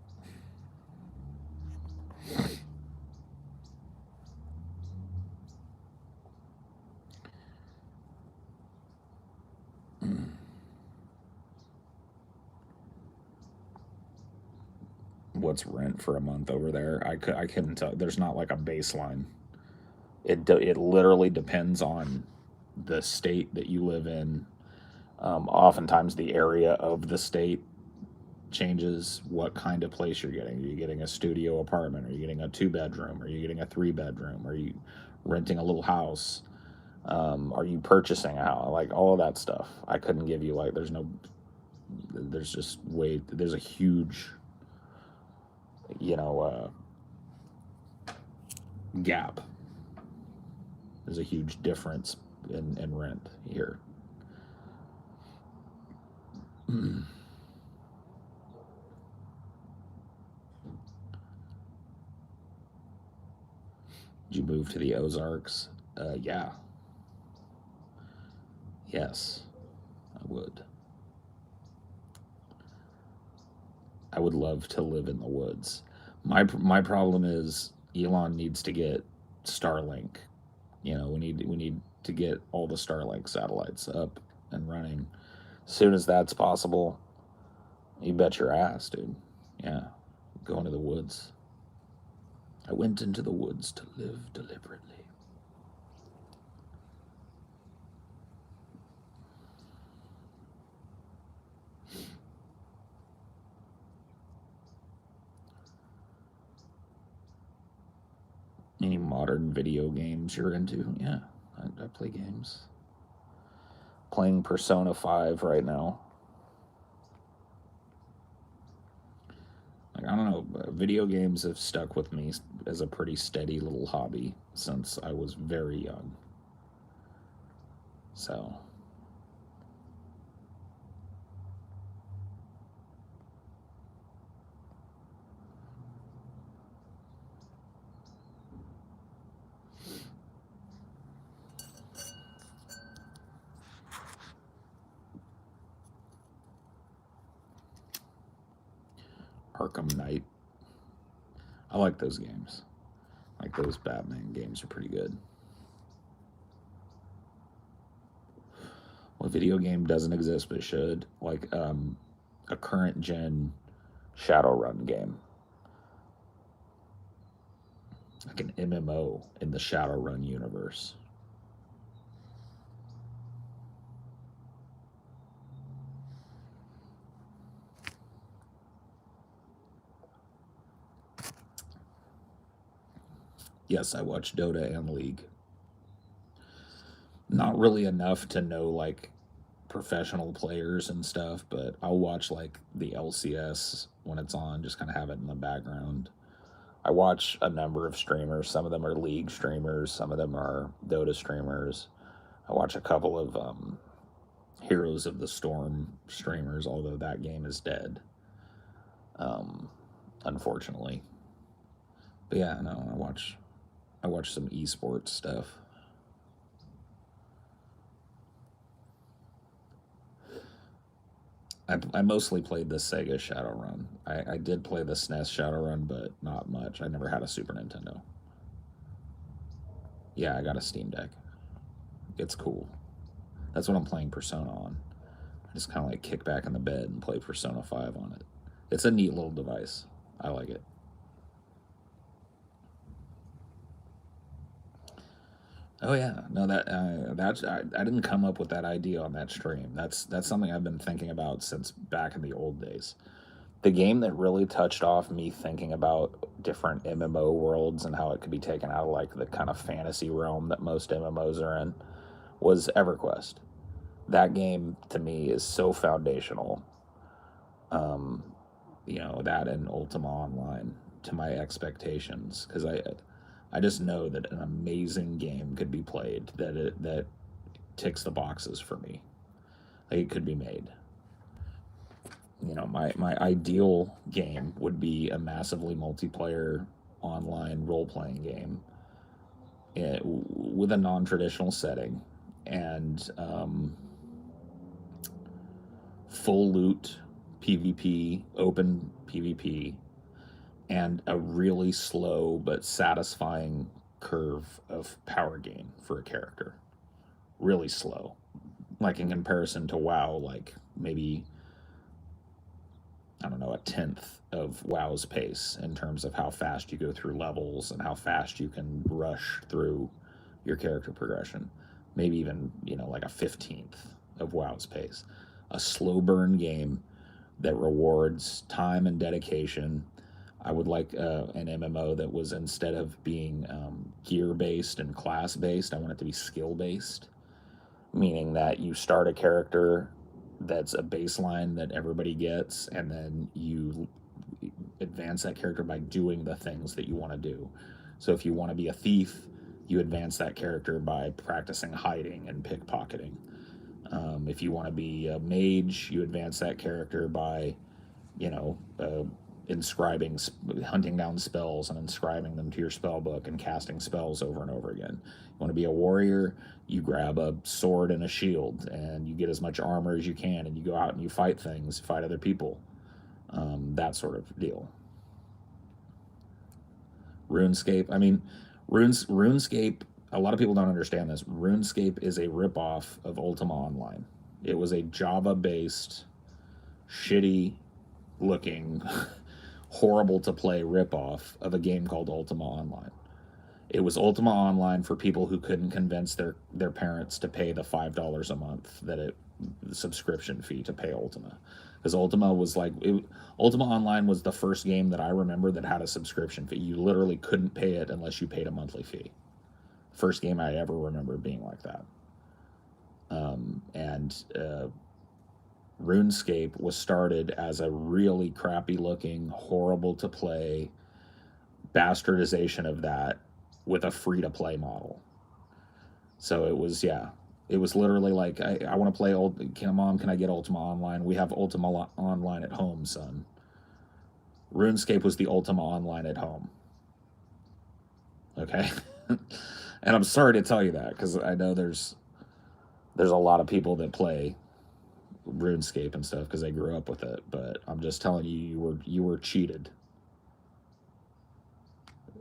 What's rent for a month over there? I couldn't tell. There's not like a baseline. It literally depends on the state that you live in. Oftentimes, the area of the state changes what kind of place you're getting. Are you getting a studio apartment? Are you getting a 2 bedroom? Are you getting a 3 bedroom? Are you renting a little house? Are you purchasing a house? Like all of that stuff. I couldn't give you like. There's just way. There's a huge, you know, gap. There's a huge difference in rent here. Did you move to the Ozarks? Yeah. Yes, I would. I would love to live in the woods. My problem is Elon needs to get Starlink. You know, we need to get all the Starlink satellites up and running. As soon as that's possible, you bet your ass, dude. Yeah, go into the woods. I went into the woods to live deliberately. Any modern video games you're into? Yeah, I play games. Playing Persona 5 right now. Like, I don't know, video games have stuck with me as a pretty steady little hobby since I was very young. So, Arkham Knight. I like those games. Like those Batman games are pretty good. Well, a video game doesn't exist but should. Like a current gen Shadowrun game. Like an MMO in the Shadowrun universe. Yes, I watch Dota and League. Not really enough to know like professional players and stuff, but I'll watch like the LCS when it's on, just kind of have it in the background. I watch a number of streamers. Some of them are League streamers, some of them are Dota streamers. I watch a couple of Heroes of the Storm streamers, although that game is dead, unfortunately. But yeah, no, I watch some esports stuff. I mostly played the Sega Shadowrun. I did play the SNES Shadowrun, but not much. I never had a Super Nintendo. Yeah, I got a Steam Deck. It's cool. That's what I'm playing Persona on. I just kind of like kick back in the bed and play Persona 5 on it. It's a neat little device. I like it. Oh yeah, no that's I didn't come up with that idea on that stream. That's something I've been thinking about since back in the old days. The game that really touched off me thinking about different MMO worlds and how it could be taken out of like the kind of fantasy realm that most MMOs are in was EverQuest. That game to me is so foundational. You know, that and Ultima Online to my expectations because I just know that an amazing game could be played that ticks the boxes for me. Like it could be made. My ideal game would be a massively multiplayer online role playing game, with a non traditional setting and full loot PvP, open PvP, and a really slow but satisfying curve of power gain for a character. Really slow. Like in comparison to WoW, like maybe, I don't know, a tenth of WoW's pace in terms of how fast you go through levels and how fast you can rush through your character progression. Maybe even, like a 15th of WoW's pace. A slow burn game that rewards time and dedication. I would like an MMO that was, instead of being gear based and class based, I want it to be skill based, meaning that you start a character that's a baseline that everybody gets, and then you advance that character by doing the things that you want to do. So if you want to be a thief, you advance that character by practicing hiding and pickpocketing. If you want to be a mage, you advance that character by, you know, inscribing, hunting down spells and inscribing them to your spell book and casting spells over and over again. You want to be a warrior, you grab a sword and a shield and you get as much armor as you can and you go out and you fight things, fight other people. That sort of deal. RuneScape, I mean, RuneScape, a lot of people don't understand this. RuneScape is a ripoff of Ultima Online. It was a Java-based, shitty looking, horrible to play ripoff of a game called Ultima Online. It was Ultima Online for people who couldn't convince their parents to pay the $5 a month the subscription fee to pay Ultima. Because Ultima Online was the first game that I remember that had a subscription fee. You literally couldn't pay it unless you paid a monthly fee. First game I ever remember being like that. And RuneScape was started as a really crappy looking, horrible to play bastardization of that with a free to play model. So it was, yeah, it was literally like, I want to play Mom, can I get Ultima Online? We have Ultima Online at home, son. RuneScape was the Ultima Online at home. Okay? And I'm sorry to tell you that, because I know there's a lot of people that play RuneScape and stuff because they grew up with it, but I'm just telling you, you were cheated.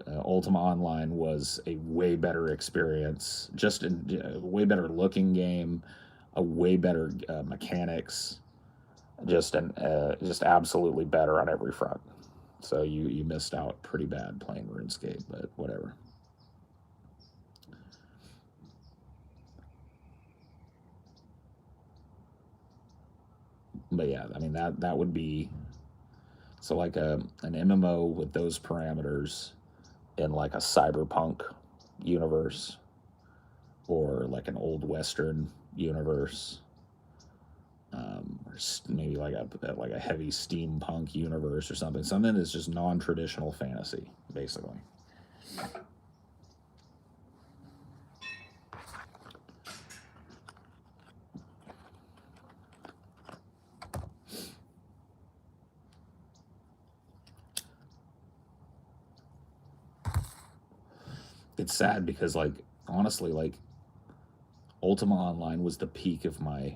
Ultima Online was a way better experience, just a way better looking game, a way better mechanics, just absolutely better on every front. So you missed out pretty bad playing RuneScape, but whatever. But yeah, I mean that would be, so like an MMO with those parameters in like a cyberpunk universe or like an old western universe, or maybe like a heavy steampunk universe or something that's just non-traditional fantasy, basically. It's sad because, like, honestly, like, Ultima Online was the peak of my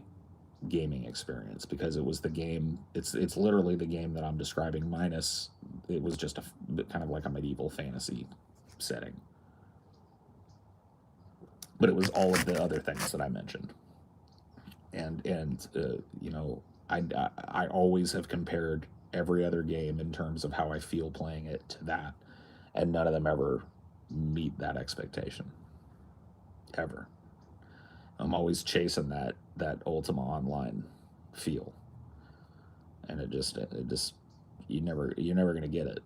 gaming experience because it was the game. It's literally the game that I'm describing, minus it was just a kind of like a medieval fantasy setting, but it was all of the other things that I mentioned. And I always have compared every other game in terms of how I feel playing it to that, and none of them ever meet that expectation, ever. I'm always chasing that Ultima Online feel, and it just you're never gonna get it.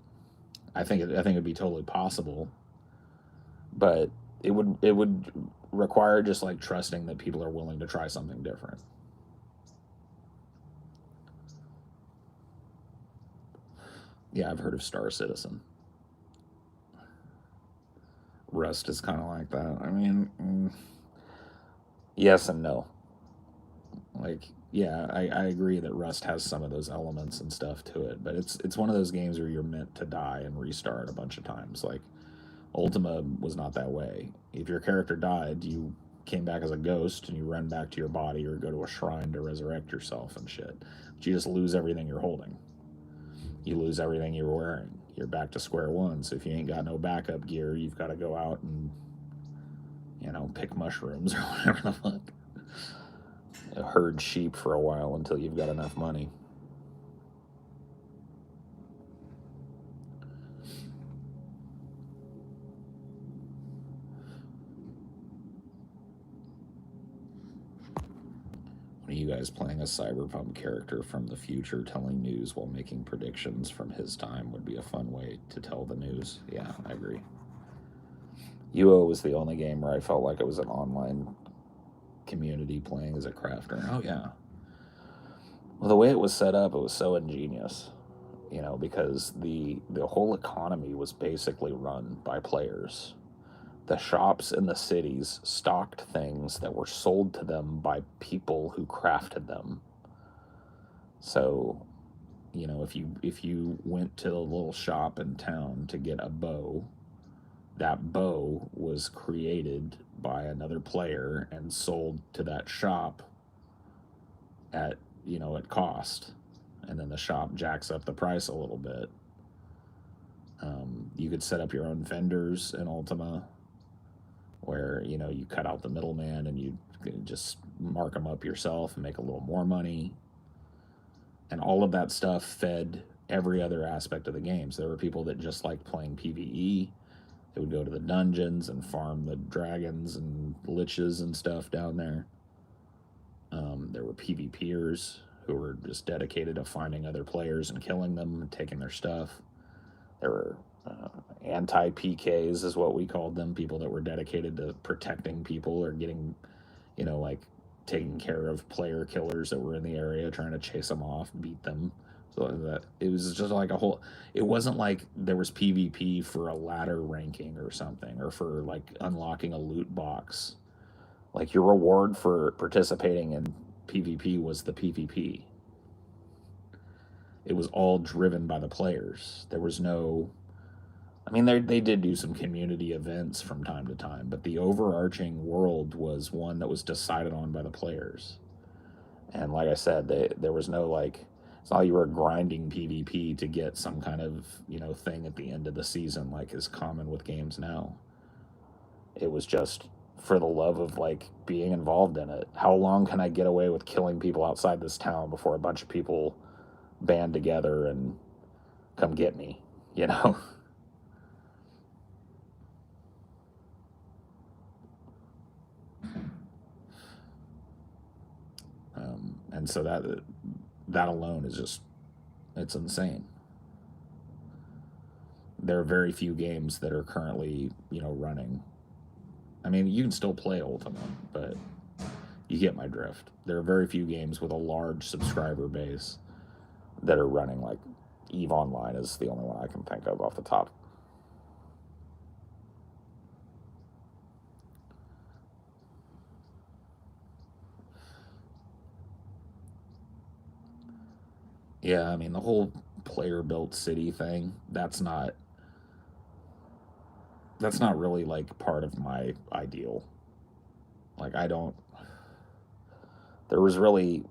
I think it'd be totally possible, but it would require just like trusting that people are willing to try something different. Yeah, I've heard of Star Citizen. Rust is kind of like that. I mean, yes and no. Like, yeah, I agree that Rust has some of those elements and stuff to it, but it's one of those games where you're meant to die and restart a bunch of times. Like Ultima was not that way. If your character died, you came back as a ghost and you run back to your body or go to a shrine to resurrect yourself and shit. But you just lose everything you're holding. You lose everything you're wearing. You're back to square one. So if you ain't got no backup gear, you've got to go out and, pick mushrooms or whatever the fuck. Herd sheep for a while until you've got enough money. One of you guys playing a cyberpunk character from the future telling news while making predictions from his time would be a fun way to tell the news. Yeah, I agree. UO was the only game where I felt like it was an online community playing as a crafter. Oh, yeah. Well, the way it was set up, it was so ingenious, because the whole economy was basically run by players. The shops in the cities stocked things that were sold to them by people who crafted them. So, if you went to the little shop in town to get a bow, that bow was created by another player and sold to that shop at cost, and then the shop jacks up the price a little bit. You could set up your own vendors in Ultima, where you cut out the middleman and you just mark them up yourself and make a little more money. And all of that stuff fed every other aspect of the game. So there were people that just liked playing PvE. They would go to the dungeons and farm the dragons and liches and stuff down there. There were PvPers who were just dedicated to finding other players and killing them and taking their stuff. There were anti-PKs is what we called them, people that were dedicated to protecting people or getting, like taking care of player killers that were in the area, trying to chase them off, beat them. So that it was just like it wasn't like there was PvP for a ladder ranking or something, or for like unlocking a loot box. Like your reward for participating in PvP was the PvP. It was all driven by the players. There was no, I mean, they did do some community events from time to time, but the overarching world was one that was decided on by the players. And like I said, there was no like, it's not like you were grinding PvP to get some kind of, thing at the end of the season like is common with games now. It was just for the love of like being involved in it. How long can I get away with killing people outside this town before a bunch of people band together and come get me, you know? And so that alone is just, it's insane. There are very few games that are currently, running. I mean, you can still play Ultima, but you get my drift. There are very few games with a large subscriber base that are running. Like EVE Online is the only one I can think of off the top. Yeah, I mean, the whole player built city thing, that's not really like part of my ideal. Like I don't there was really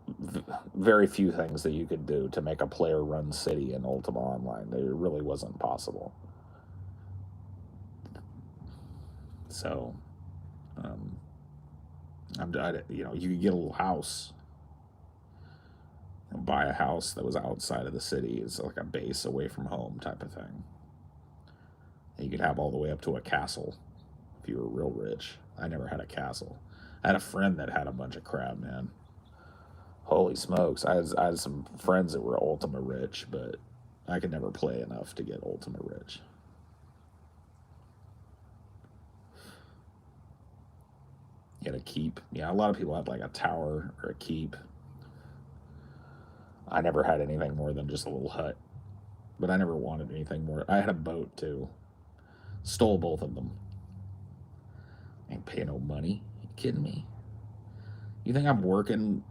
very few things that you could do to make a player run city in Ultima Online. It really wasn't possible. So, um, you could get a little house, buy a house that was outside of the city. It's like a base away from home type of thing. And you could have all the way up to a castle if you were real rich. I never had a castle. I had a friend that had a bunch of crap, man. Holy smokes. I had some friends that were Ultima rich, but I could never play enough to get Ultima rich. You had a keep. Yeah, a lot of people had like a tower or a keep. I never had anything more than just a little hut. But I never wanted anything more. I had a boat too. Stole both of them. Ain't pay no money. You kidding me? You think I'm working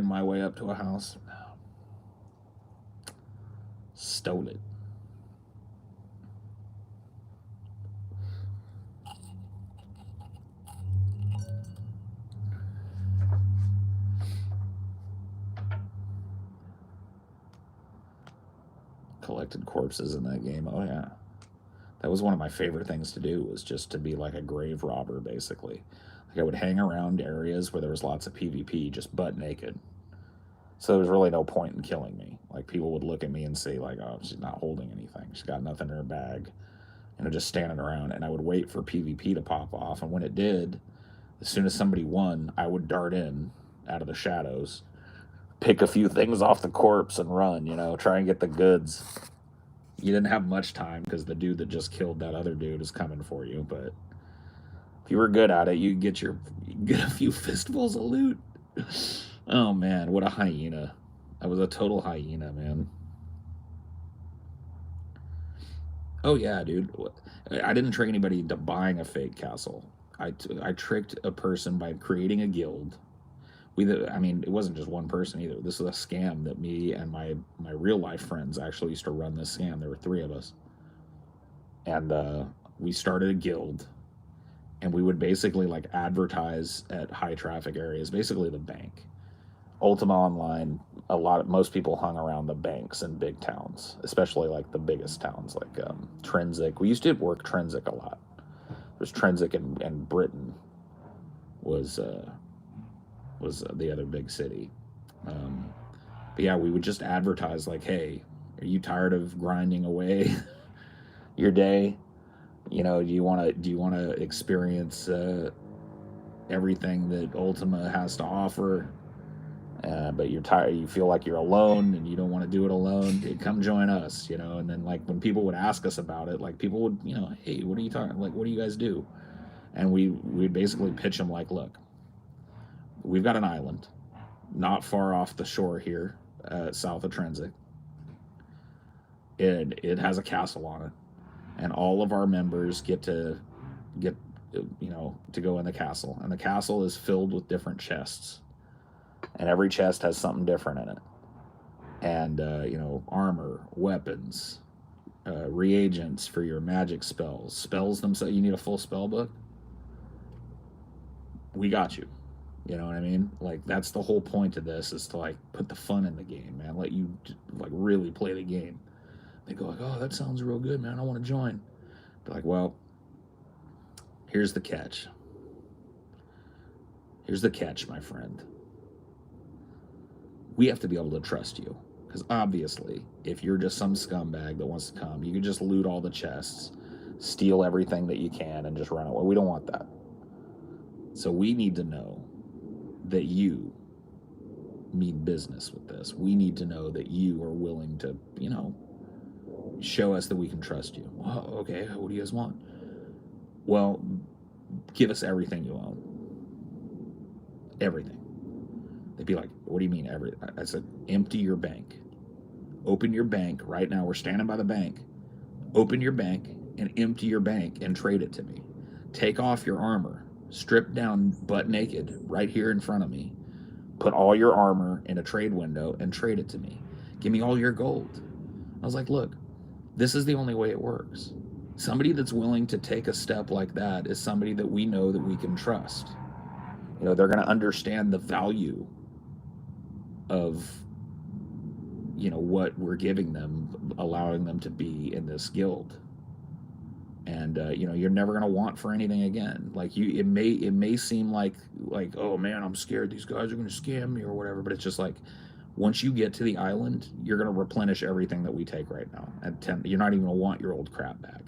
my way up to a house? No. Stole it. Collected corpses in that game. Oh yeah. That was one of my favorite things to do, was just to be like a grave robber, basically. Like I would hang around areas where there was lots of PvP, just butt naked. So there was really no point in killing me. Like people would look at me and say, like, "Oh, she's not holding anything. She's got nothing in her bag," just standing around. And I would wait for PvP to pop off. And when it did, as soon as somebody won, I would dart in out of the shadows, pick a few things off the corpse, and run. Try and get the goods. You didn't have much time because the dude that just killed that other dude is coming for you. But if you were good at it, you get a few fistfuls of loot. Oh man, what a hyena! I was a total hyena, man. Oh yeah, dude. I didn't trick anybody into buying a fake castle. I tricked a person by creating a guild. I mean, it wasn't just one person either. This was a scam that me and my real life friends actually used to run this scam. There were three of us, and we started a guild, and we would basically like advertise at high traffic areas, basically the bank. Ultima Online, most people hung around the banks in big towns, especially like the biggest towns like Trinsic. We used to work Trinsic a lot. There's Trinsic and Britain was the other big city. But yeah, we would just advertise like, "Hey, are you tired of grinding away your day? Do you want to experience everything that Ultima has to offer? But you're tired, you feel like you're alone and you don't want to do it alone, come join us." And then like when people would ask us about it, like people would, "Hey, what are you talking, like what do you guys do?" And we'd basically pitch them like, "Look, we've got an island not far off the shore here, south of Trinsic. It has a castle on it, and all of our members get to go in the castle, and the castle is filled with different chests, and every chest has something different in it, and armor, weapons, reagents for your magic spells themselves. You need a full spell book, we got you." You know what I mean? Like that's the whole point of this, is to like put the fun in the game, man. Let you like really play the game. They go like, "Oh, that sounds real good, man. I want to join." But like, well, here's the catch. Here's the catch, my friend. We have to be able to trust you. Because obviously, if you're just some scumbag that wants to come, you can just loot all the chests, steal everything that you can, and just run away. We don't want that. So we need to know that you mean business with this. We need to know that you are willing to, show us that we can trust you. Well, okay, what do you guys want? Well, give us everything you own. Everything. They'd be like, "What do you mean everything?" I said, "Empty your bank. Open your bank right now. We're standing by the bank. Open your bank and empty your bank and trade it to me. Take off your armor. Strip down butt naked right here in front of me. Put all your armor in a trade window and trade it to me. Give me all your gold." I was like, "Look, this is the only way it works. Somebody that's willing to take a step like that is somebody that we know that we can trust. They're going to understand the value of, what we're giving them, allowing them to be in this guild. And you're never going to want for anything again. Like it may seem like, oh man, I'm scared these guys are going to scam me or whatever, but it's just like, once you get to the island, you're going to replenish everything that we take right now at 10. You're not even going to want your old crap back,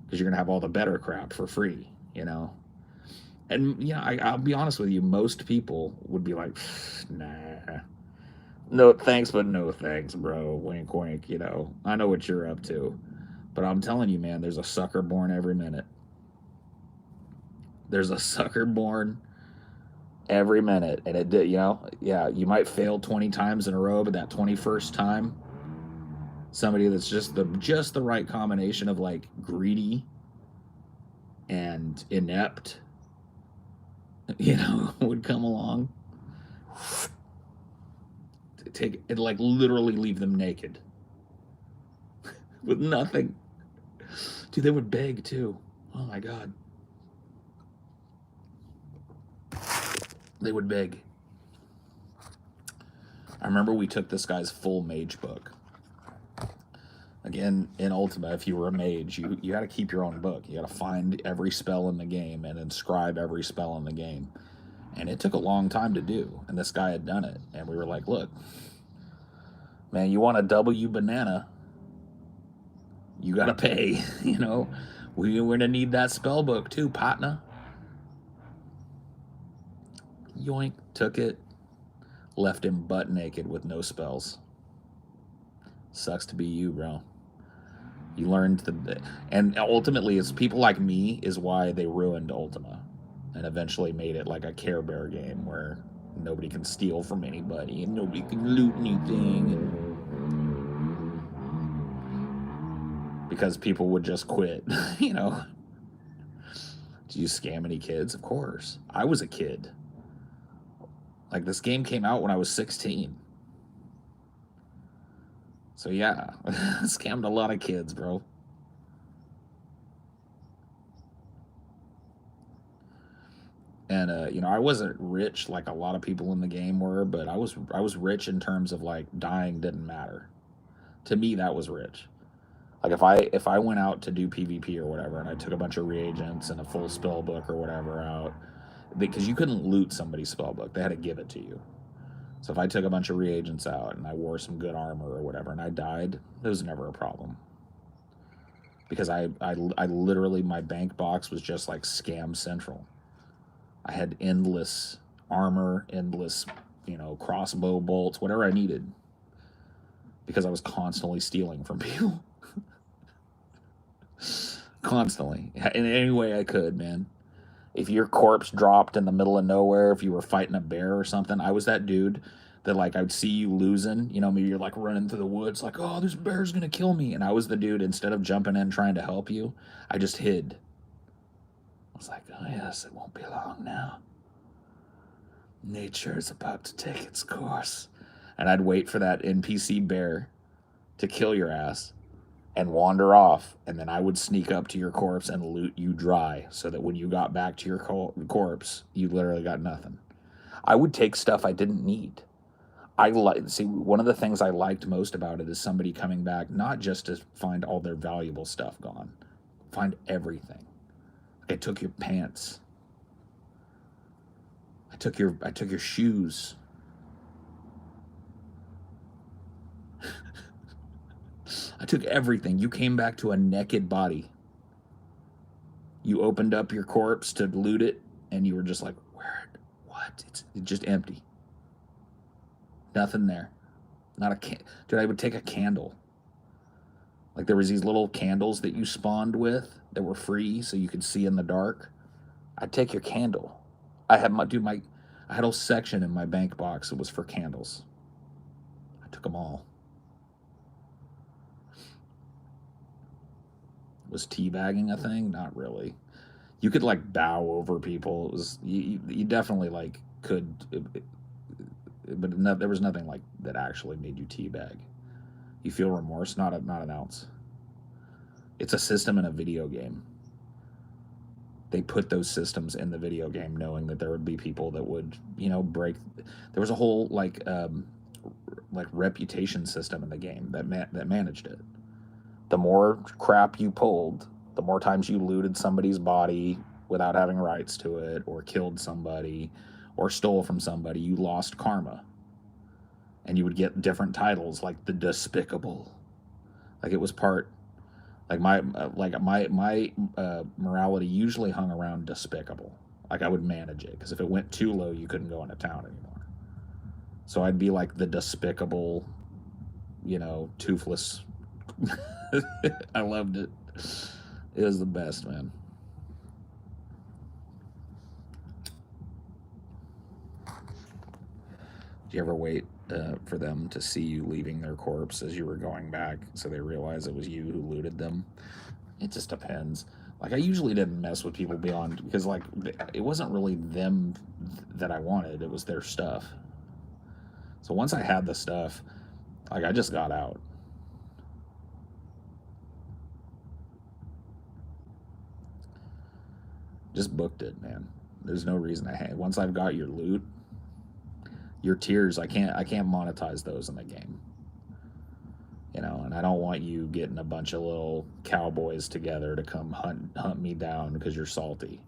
because you're going to have all the better crap for free, And I'll be honest with you, most people would be like, "Nah, no thanks, but no thanks, bro. Wink, wink. I know what you're up to." But I'm telling you, man, there's a sucker born every minute. There's a sucker born every minute. And it did, yeah, you might fail 20 times in a row, but that 21st time, somebody that's just the right combination of like greedy and inept, would come along, take it, like literally leave them naked with nothing. Dude, they would beg too. Oh my God. They would beg. I remember we took this guy's full mage book. Again, in Ultima, if you were a mage, you got to keep your own book. You got to find every spell in the game and inscribe every spell in the game. And it took a long time to do. And this guy had done it. And we were like, look, man, you want a W banana, you got to pay. We're going to need that spell book too, partner. Yoink, took it, left him butt naked with no spells. Sucks to be you, bro. You learned and ultimately it's people like me is why they ruined Ultima and eventually made it like a Care Bear game where nobody can steal from anybody and nobody can loot anything, because people would just quit. Do you scam any kids? Of course. I was a kid. Like, this game came out when I was 16. So yeah, scammed a lot of kids, bro. And I wasn't rich like a lot of people in the game were, but I was rich in terms of like dying didn't matter. To me, that was rich. Like if I went out to do PvP or whatever, and I took a bunch of reagents and a full spell book or whatever out, because you couldn't loot somebody's spell book, they had to give it to you. So if I took a bunch of reagents out and I wore some good armor or whatever and I died, it was never a problem. Because I literally, my bank box was just like scam central. I had endless armor, endless, crossbow bolts, whatever I needed. Because I was constantly stealing from people. Constantly. In any way I could, man. If your corpse dropped in the middle of nowhere, if you were fighting a bear or something, I was that dude that, like, I'd see you losing, maybe you're like running through the woods, like, oh, this bear's gonna kill me. And I was the dude, instead of jumping in trying to help you, I just hid. I was like, oh yes, it won't be long now. Nature is about to take its course. And I'd wait for that NPC bear to kill your ass and wander off, and then I would sneak up to your corpse and loot you dry, so that when you got back to your corpse, you literally got nothing. I would take stuff I didn't need. See, one of the things I liked most about it is somebody coming back, not just to find all their valuable stuff gone, find everything. I took your pants. I took your shoes. I took everything. You came back to a naked body. You opened up your corpse to loot it, and you were just like, where? What? It's just empty. Nothing there. Not a Dude, I would take a candle. Like, there was these little candles that you spawned with that were free so you could see in the dark. I'd take your candle. I had I had a whole section in my bank box that was for candles. I took them all. Was teabagging a thing? Not really. You could like bow over people. It was you definitely like could, but no, there was nothing like that actually made you teabag. You feel remorse? Not an ounce. It's a system in a video game. They put those systems in the video game knowing that there would be people that would, break. There was a whole like reputation system in the game that managed it. The more crap you pulled, the more times you looted somebody's body without having rights to it, or killed somebody, or stole from somebody, you lost karma. And you would get different titles, like the Despicable. Like, it was part, like my morality usually hung around Despicable. Like, I would manage it, because if it went too low, you couldn't go into town anymore. So I'd be like the Despicable, toothless. I loved it. It was the best, man. Do you ever wait for them to see you leaving their corpse as you were going back, so they realize it was you who looted them? It just depends. Like I usually didn't mess with people beyond because like it wasn't really them that I wanted. It was their stuff. So once I had the stuff, like I just got out. Just booked it, man. There's no reason I hang. Once I've got your loot, your tiers, I can't monetize those in the game. You know, and I don't want you getting a bunch of little cowboys together to come hunt me down because you're salty.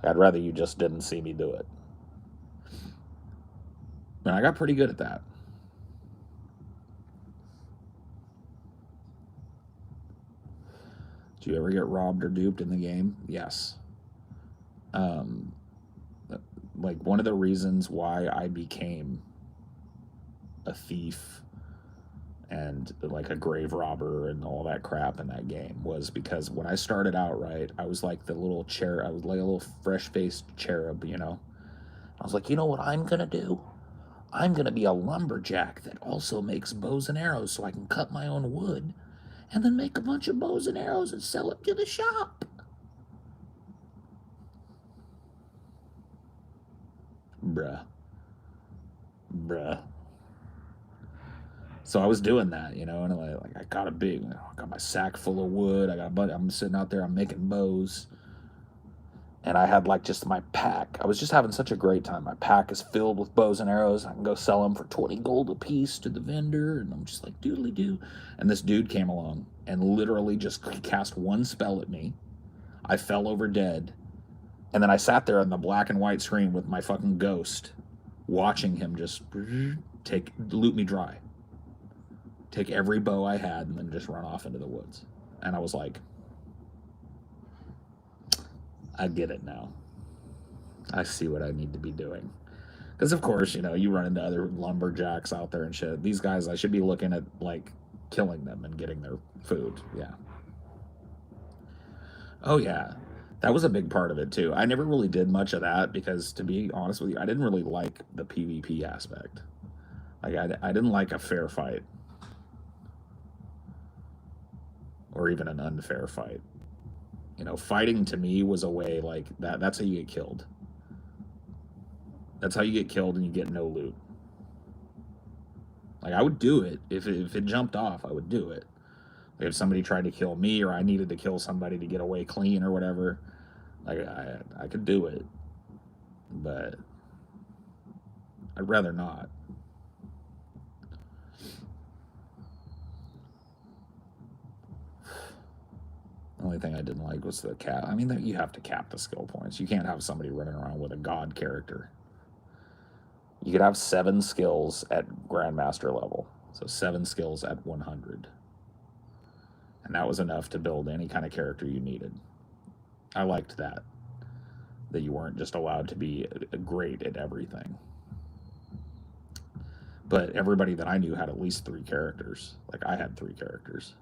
I'd rather you just didn't see me do it. And I got pretty good at that. Did you ever get robbed or duped in the game? Yes. Um, like one of the reasons why I became a thief and like a grave robber and all that crap in that game was because when I started out, right, I was like the little cherub. I was like a little fresh-faced cherub, you know. I was like, you know what I'm gonna do? I'm gonna be a lumberjack that also makes bows and arrows so I can cut my own wood and then make a bunch of bows and arrows and sell it to the shop. Bruh. Bruh. So I was doing that, you know, and like I got I got my sack full of wood. I'm sitting out there, I'm making bows, and I had like just my pack. I was just having such a great time. My pack is filled with bows and arrows. I can go sell them for 20 gold a piece to the vendor, and I'm just like doodly doo. And this dude came along and literally just cast one spell at me. I fell over dead, and then I sat there on the black and white screen with my fucking ghost, watching him just loot me dry. Take every bow I had and then just run off into the woods. And I was like, I get it now. I see what I need to be doing. Because, of course, you know, you run into other lumberjacks out there and shit. These guys, I should be looking at, like, killing them and getting their food. Yeah. Oh, yeah. That was a big part of it, too. I never really did much of that because, to be honest with you, I didn't really like the PvP aspect. Like, I didn't like a fair fight. Or even an unfair fight. You know, fighting to me was a way like that's how you get killed. That's how you get killed and you get no loot. Like I would do it if it jumped off, I would do it. Like if somebody tried to kill me or I needed to kill somebody to get away clean or whatever, like I could do it. But I'd rather not. The only thing I didn't like was the cap. I mean, you have to cap the skill points. You can't have somebody running around with a god character. You could have 7 skills at Grandmaster level. So 7 skills at 100. And that was enough to build any kind of character you needed. I liked that. That you weren't just allowed to be great at everything. But everybody that I knew had at least 3 characters. Like I had 3 characters.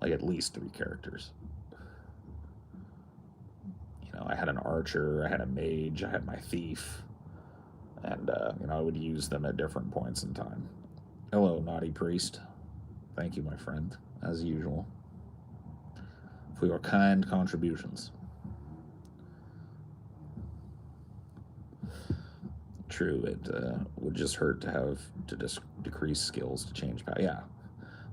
Like at least 3 characters. You know, I had an archer, I had a mage, I had my thief, and you know, I would use them at different points in time. Hello, naughty priest. Thank you, my friend, as usual, for your kind contributions. True, it would just hurt to have to decrease skills to change power. Yeah,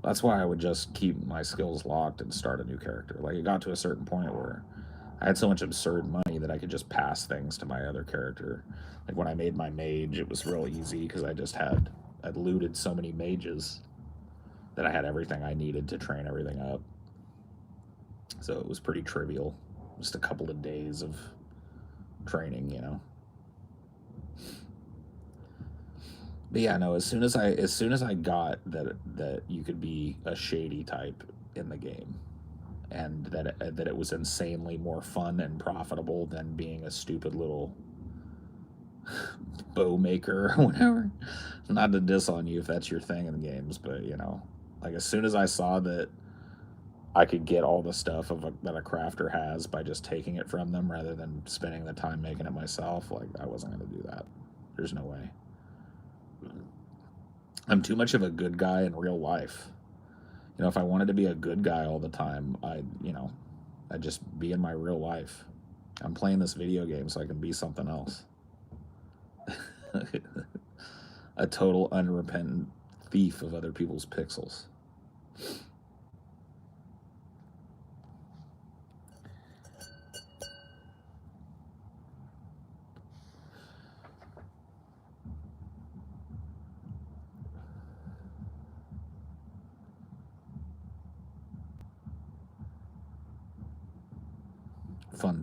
that's why I would just keep my skills locked and start a new character. Like it got to a certain point where I had so much absurd money that I could just pass things to my other character. Like when I made my mage, it was real easy because I'd looted so many mages that I had everything I needed to train everything up. So it was pretty trivial. Just a couple of days of training, you know. But yeah, no. As soon as I got that you could be a shady type in the game, and that it was insanely more fun and profitable than being a stupid little bow maker or whatever. Not to diss on you if that's your thing in the games, but you know, like as soon as I saw that I could get all the stuff that a crafter has by just taking it from them rather than spending the time making it myself, like I wasn't going to do that. There's no way. I'm too much of a good guy in real life. You know, if I wanted to be a good guy all the time, I'd just be in my real life. I'm playing this video game so I can be something else. A total unrepentant thief of other people's pixels.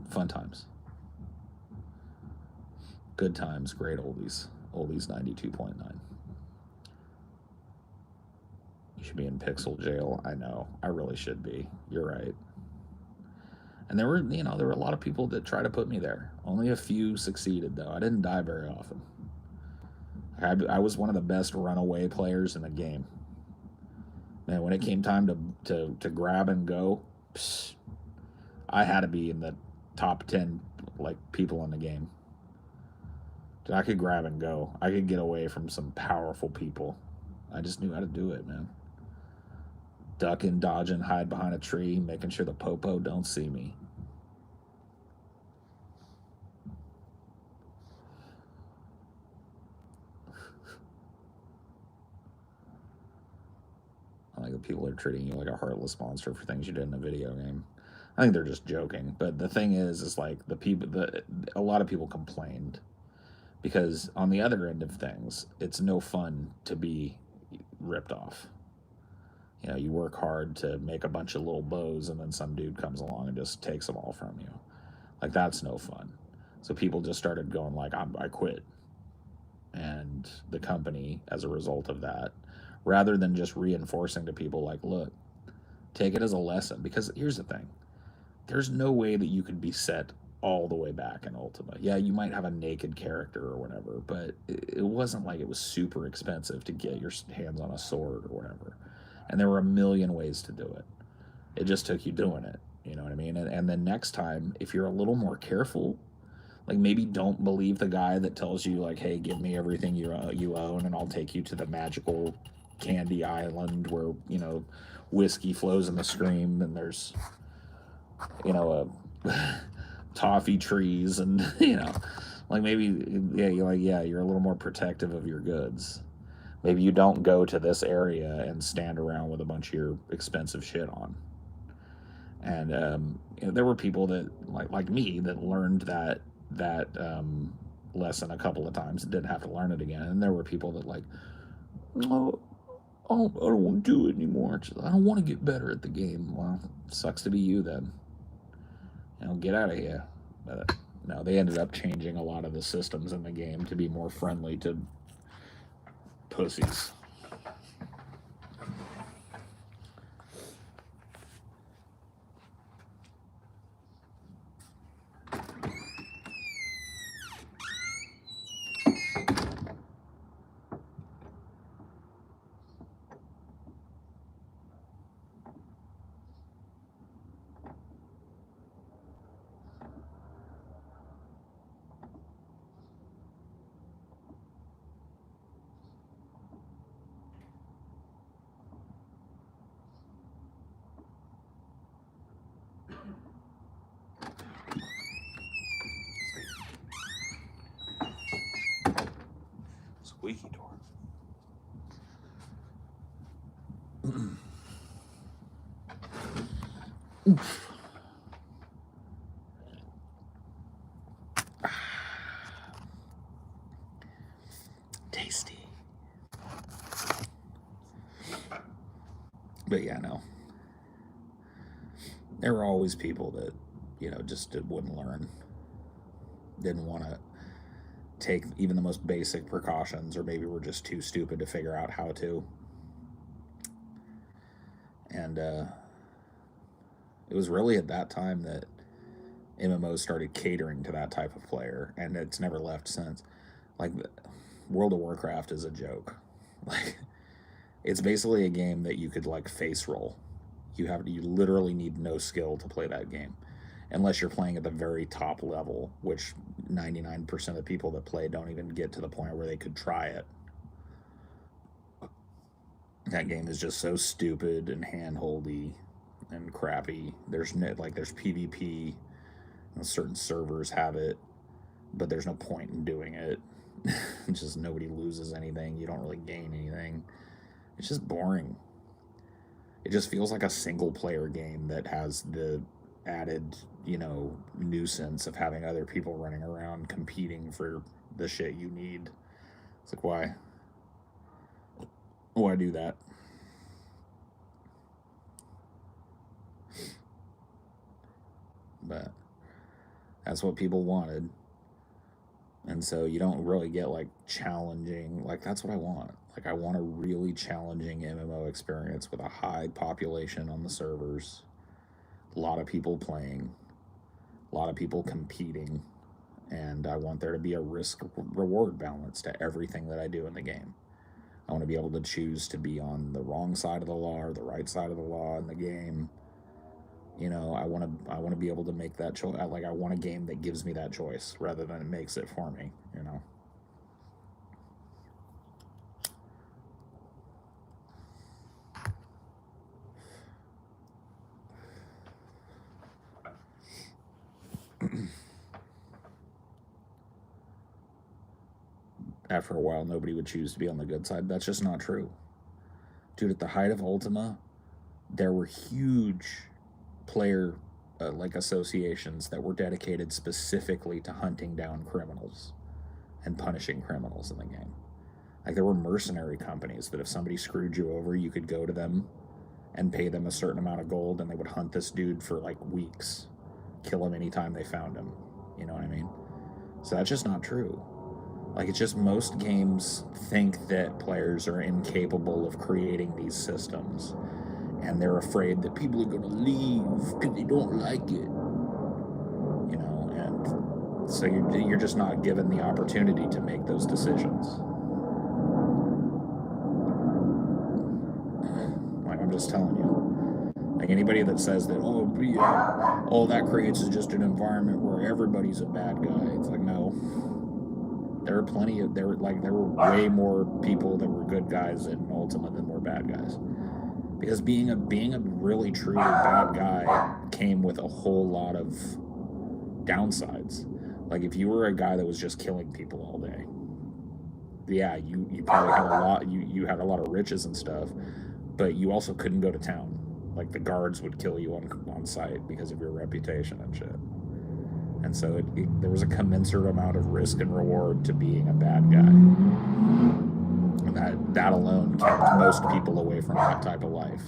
Fun times. Good times, great oldies. Oldies 92.9. You should be in pixel jail. I know. I really should be. You're right. And there were a lot of people that try to put me there. Only a few succeeded, though. I didn't die very often. I was one of the best runaway players in the game. Man, when it came time to grab and go, I had to be in the top 10 people in the game. I could grab and go. I could get away from some powerful people. I just knew how to do it, man. Ducking, dodging, hide behind a tree, making sure the popo don't see me. I think the people are treating you like a heartless monster for things you did in a video game. I think they're just joking. But the thing is like a lot of people complained because on the other end of things, it's no fun to be ripped off. You know, you work hard to make a bunch of little bows and then some dude comes along and just takes them all from you. Like, that's no fun. So people just started going like, I quit. And the company, as a result of that, rather than just reinforcing to people like, look, take it as a lesson. Because here's the thing. There's no way that you could be set all the way back in Ultima. Yeah, you might have a naked character or whatever, but it wasn't like it was super expensive to get your hands on a sword or whatever. And there were a million ways to do it. It just took you doing it. You know what I mean? And then next time, if you're a little more careful, like maybe don't believe the guy that tells you like, hey, give me everything you own and I'll take you to the magical candy island where, whiskey flows in the stream and there's, toffee trees and, like maybe, you're a little more protective of your goods. Maybe you don't go to this area and stand around with a bunch of your expensive shit on. And there were people that like me that learned that lesson a couple of times and didn't have to learn it again. And there were people that like, no, I don't want to do it anymore. I don't want to get better at the game. Well, sucks to be you then. Get out of here. But no, they ended up changing a lot of the systems in the game to be more friendly to pussies. Squeaky door. Oof. Tasty. But yeah, no. There were always people that, just wouldn't learn. Didn't want to take even the most basic precautions, or maybe were just too stupid to figure out how to. And it was really at that time that MMOs started catering to that type of player, and it's never left since. Like, World of Warcraft is a joke. Like, it's basically a game that you could like face roll. You literally need no skill to play that game, unless you're playing at the very top level, which 99% of people that play don't even get to the point where they could try it. That game is just so stupid and handholdy and crappy. There's no, like there's PvP, and certain servers have it, but there's no point in doing it. Just nobody loses anything. You don't really gain anything. It's just boring. It just feels like a single player game that has the added, nuisance of having other people running around competing for the shit you need. It's like, why? Why do that? But that's what people wanted. And so you don't really get like challenging, like that's what I want. Like I want a really challenging MMO experience with a high population on the servers, a lot of people playing, a lot of people competing, and I want there to be a risk reward balance to everything that I do in the game. I want to be able to choose to be on the wrong side of the law or the right side of the law in the game. I want to be able to make that choice. Like I want a game that gives me that choice rather than it makes it for me. After a while, nobody would choose to be on the good side. That's just not true. Dude, at the height of Ultima, there were huge player like associations that were dedicated specifically to hunting down criminals and punishing criminals in the game. Like there were mercenary companies that if somebody screwed you over, you could go to them and pay them a certain amount of gold, and they would hunt this dude for like weeks, kill him anytime they found him. You know what I mean? So that's just not true. Like it's just most games think that players are incapable of creating these systems, and they're afraid that people are going to leave because they don't like it. And so you're just not given the opportunity to make those decisions. Like I'm just telling you. Like anybody that says that, all that creates is just an environment where everybody's a bad guy. It's like, no. There were way more people that were good guys in Ultima than were bad guys. Because being a really truly bad guy came with a whole lot of downsides. Like if you were a guy that was just killing people all day, yeah, you probably had a lot. You had a lot of riches and stuff, but you also couldn't go to town. Like the guards would kill you on sight because of your reputation and shit. And so there was a commensurate amount of risk and reward to being a bad guy. And that alone kept most people away from that type of life.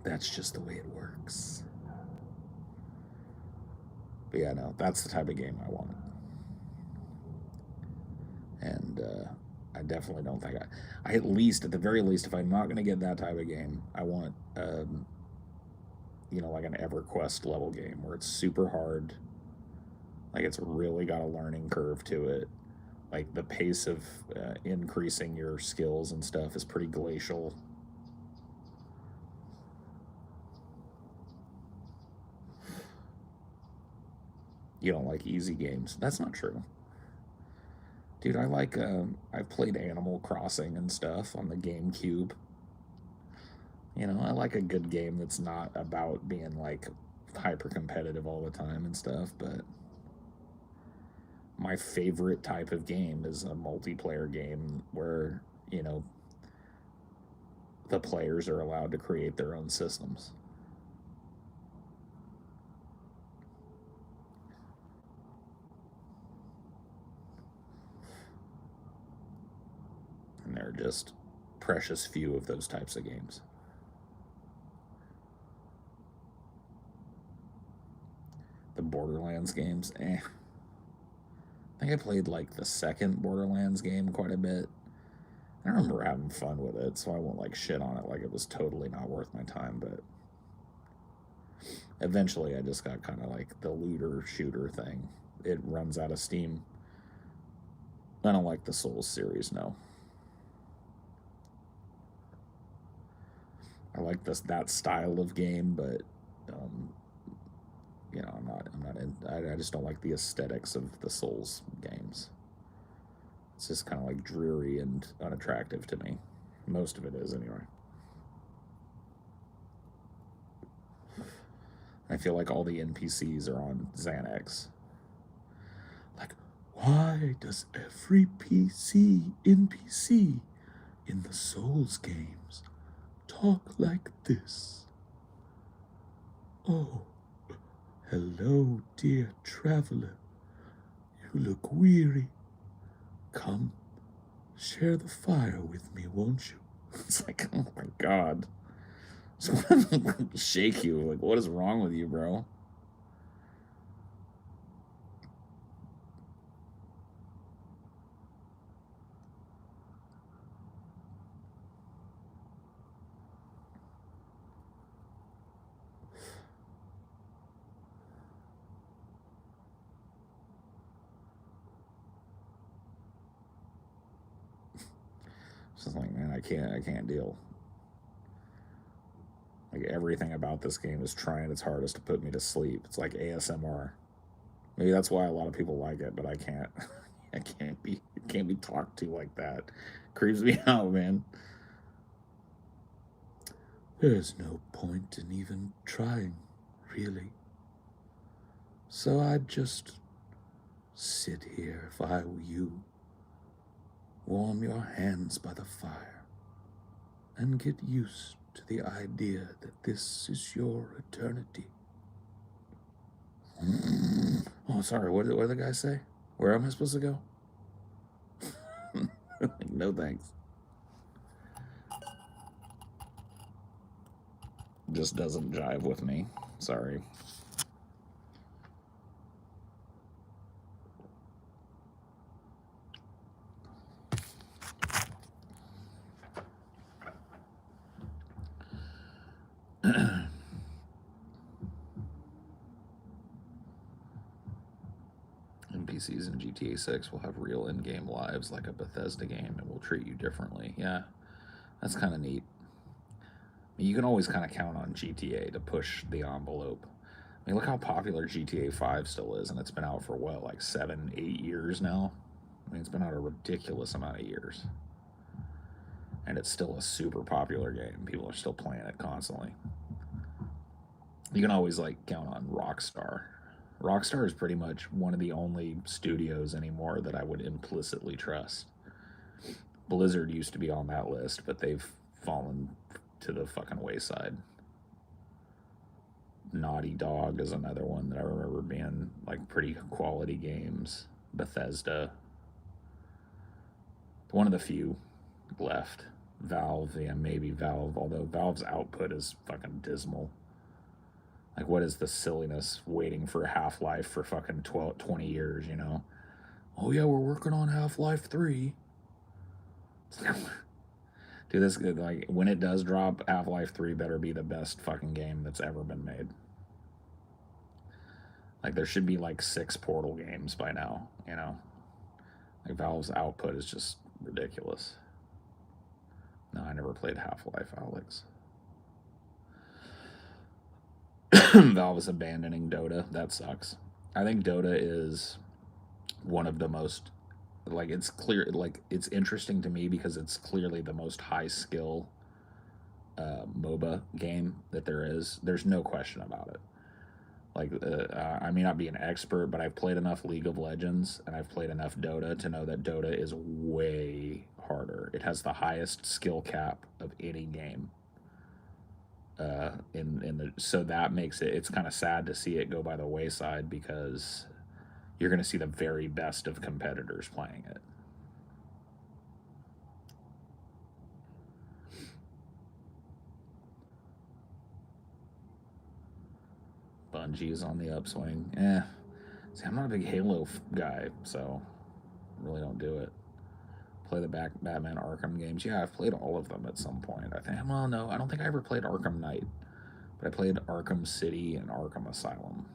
That's just the way it works. But yeah, no, that's the type of game I want. And I definitely don't think at the very least, if I'm not going to get that type of game, I want, like an EverQuest level game where it's super hard. Like it's really got a learning curve to it. Like the pace of increasing your skills and stuff is pretty glacial. You don't like easy games. That's not true. Dude, I've played Animal Crossing and stuff on the GameCube. I like a good game that's not about being like hyper competitive all the time and stuff, but my favorite type of game is a multiplayer game where, the players are allowed to create their own systems. And there are just precious few of those types of games. The Borderlands games, I think I played like the second Borderlands game quite a bit. I remember having fun with it, so I won't like shit on it like it was totally not worth my time, but eventually I just got kind of like the looter shooter thing. It runs out of steam. I don't like the Souls series, no. I like that style of game, but um, I'm not in. I just don't like the aesthetics of the Souls games. It's just kind of like dreary and unattractive to me. Most of it is, anyway. I feel like all the NPCs are on Xanax. Like, why does every NPC in the Souls games talk like this? Oh, hello, dear traveler. You look weary. Come, share the fire with me, won't you? It's like, oh my god. Shake you. Like, what is wrong with you, bro? It's just like, man, I can't deal. Like, everything about this game is trying its hardest to put me to sleep. It's like ASMR. Maybe that's why a lot of people like it, but I can't. I can't be talked to like that. Creeps me out, man. There's no point in even trying, really. So I'd just sit here if I were you. Warm your hands by the fire and get used to the idea that this is your eternity. Oh, sorry, what did the guy say? Where am I supposed to go? No thanks. Just doesn't jive with me. Sorry. NPCs in GTA 6 will have real in-game lives like a Bethesda game and will treat you differently. Yeah, that's kind of neat. You can always kind of count on GTA to push the envelope. I mean, look how popular GTA 5 still is, and it's been out for what, like 7, 8 years now? I mean, it's been out a ridiculous amount of years. And it's still a super popular game. People are still playing it constantly. You can always, like, count on Rockstar. Rockstar is pretty much one of the only studios anymore that I would implicitly trust. Blizzard used to be on that list, but they've fallen to the fucking wayside. Naughty Dog is another one that I remember being like pretty quality games. Bethesda, one of the few left. Valve, yeah, maybe Valve, although Valve's output is fucking dismal. Like, what is the silliness waiting for Half-Life for fucking 20 years, you know? Oh, yeah, we're working on Half-Life 3. It's like, dude, this, like, when it does drop, Half-Life 3 better be the best fucking game that's ever been made. Like, there should be, like, 6 Portal games by now, you know? Like, Valve's output is just ridiculous. No, I never played Half-Life, Alex. Valve is abandoning Dota. That sucks. I think Dota is one of the most, like, it's clear, like, it's interesting to me because it's clearly the most high skill MOBA game that there is. There's no question about it. Like, I may not be an expert, but I've played enough League of Legends and I've played enough Dota to know that Dota is way harder. It has the highest skill cap of any game. So that makes it's kind of sad to see it go by the wayside because you're going to see the very best of competitors playing it. Bungie is on the upswing. See, I'm not a big Halo guy, so I really don't do it. Play the Batman Arkham games. Yeah, I've played all of them at some point. I think. Well, no, I don't think I ever played Arkham Knight, but I played Arkham City and Arkham Asylum,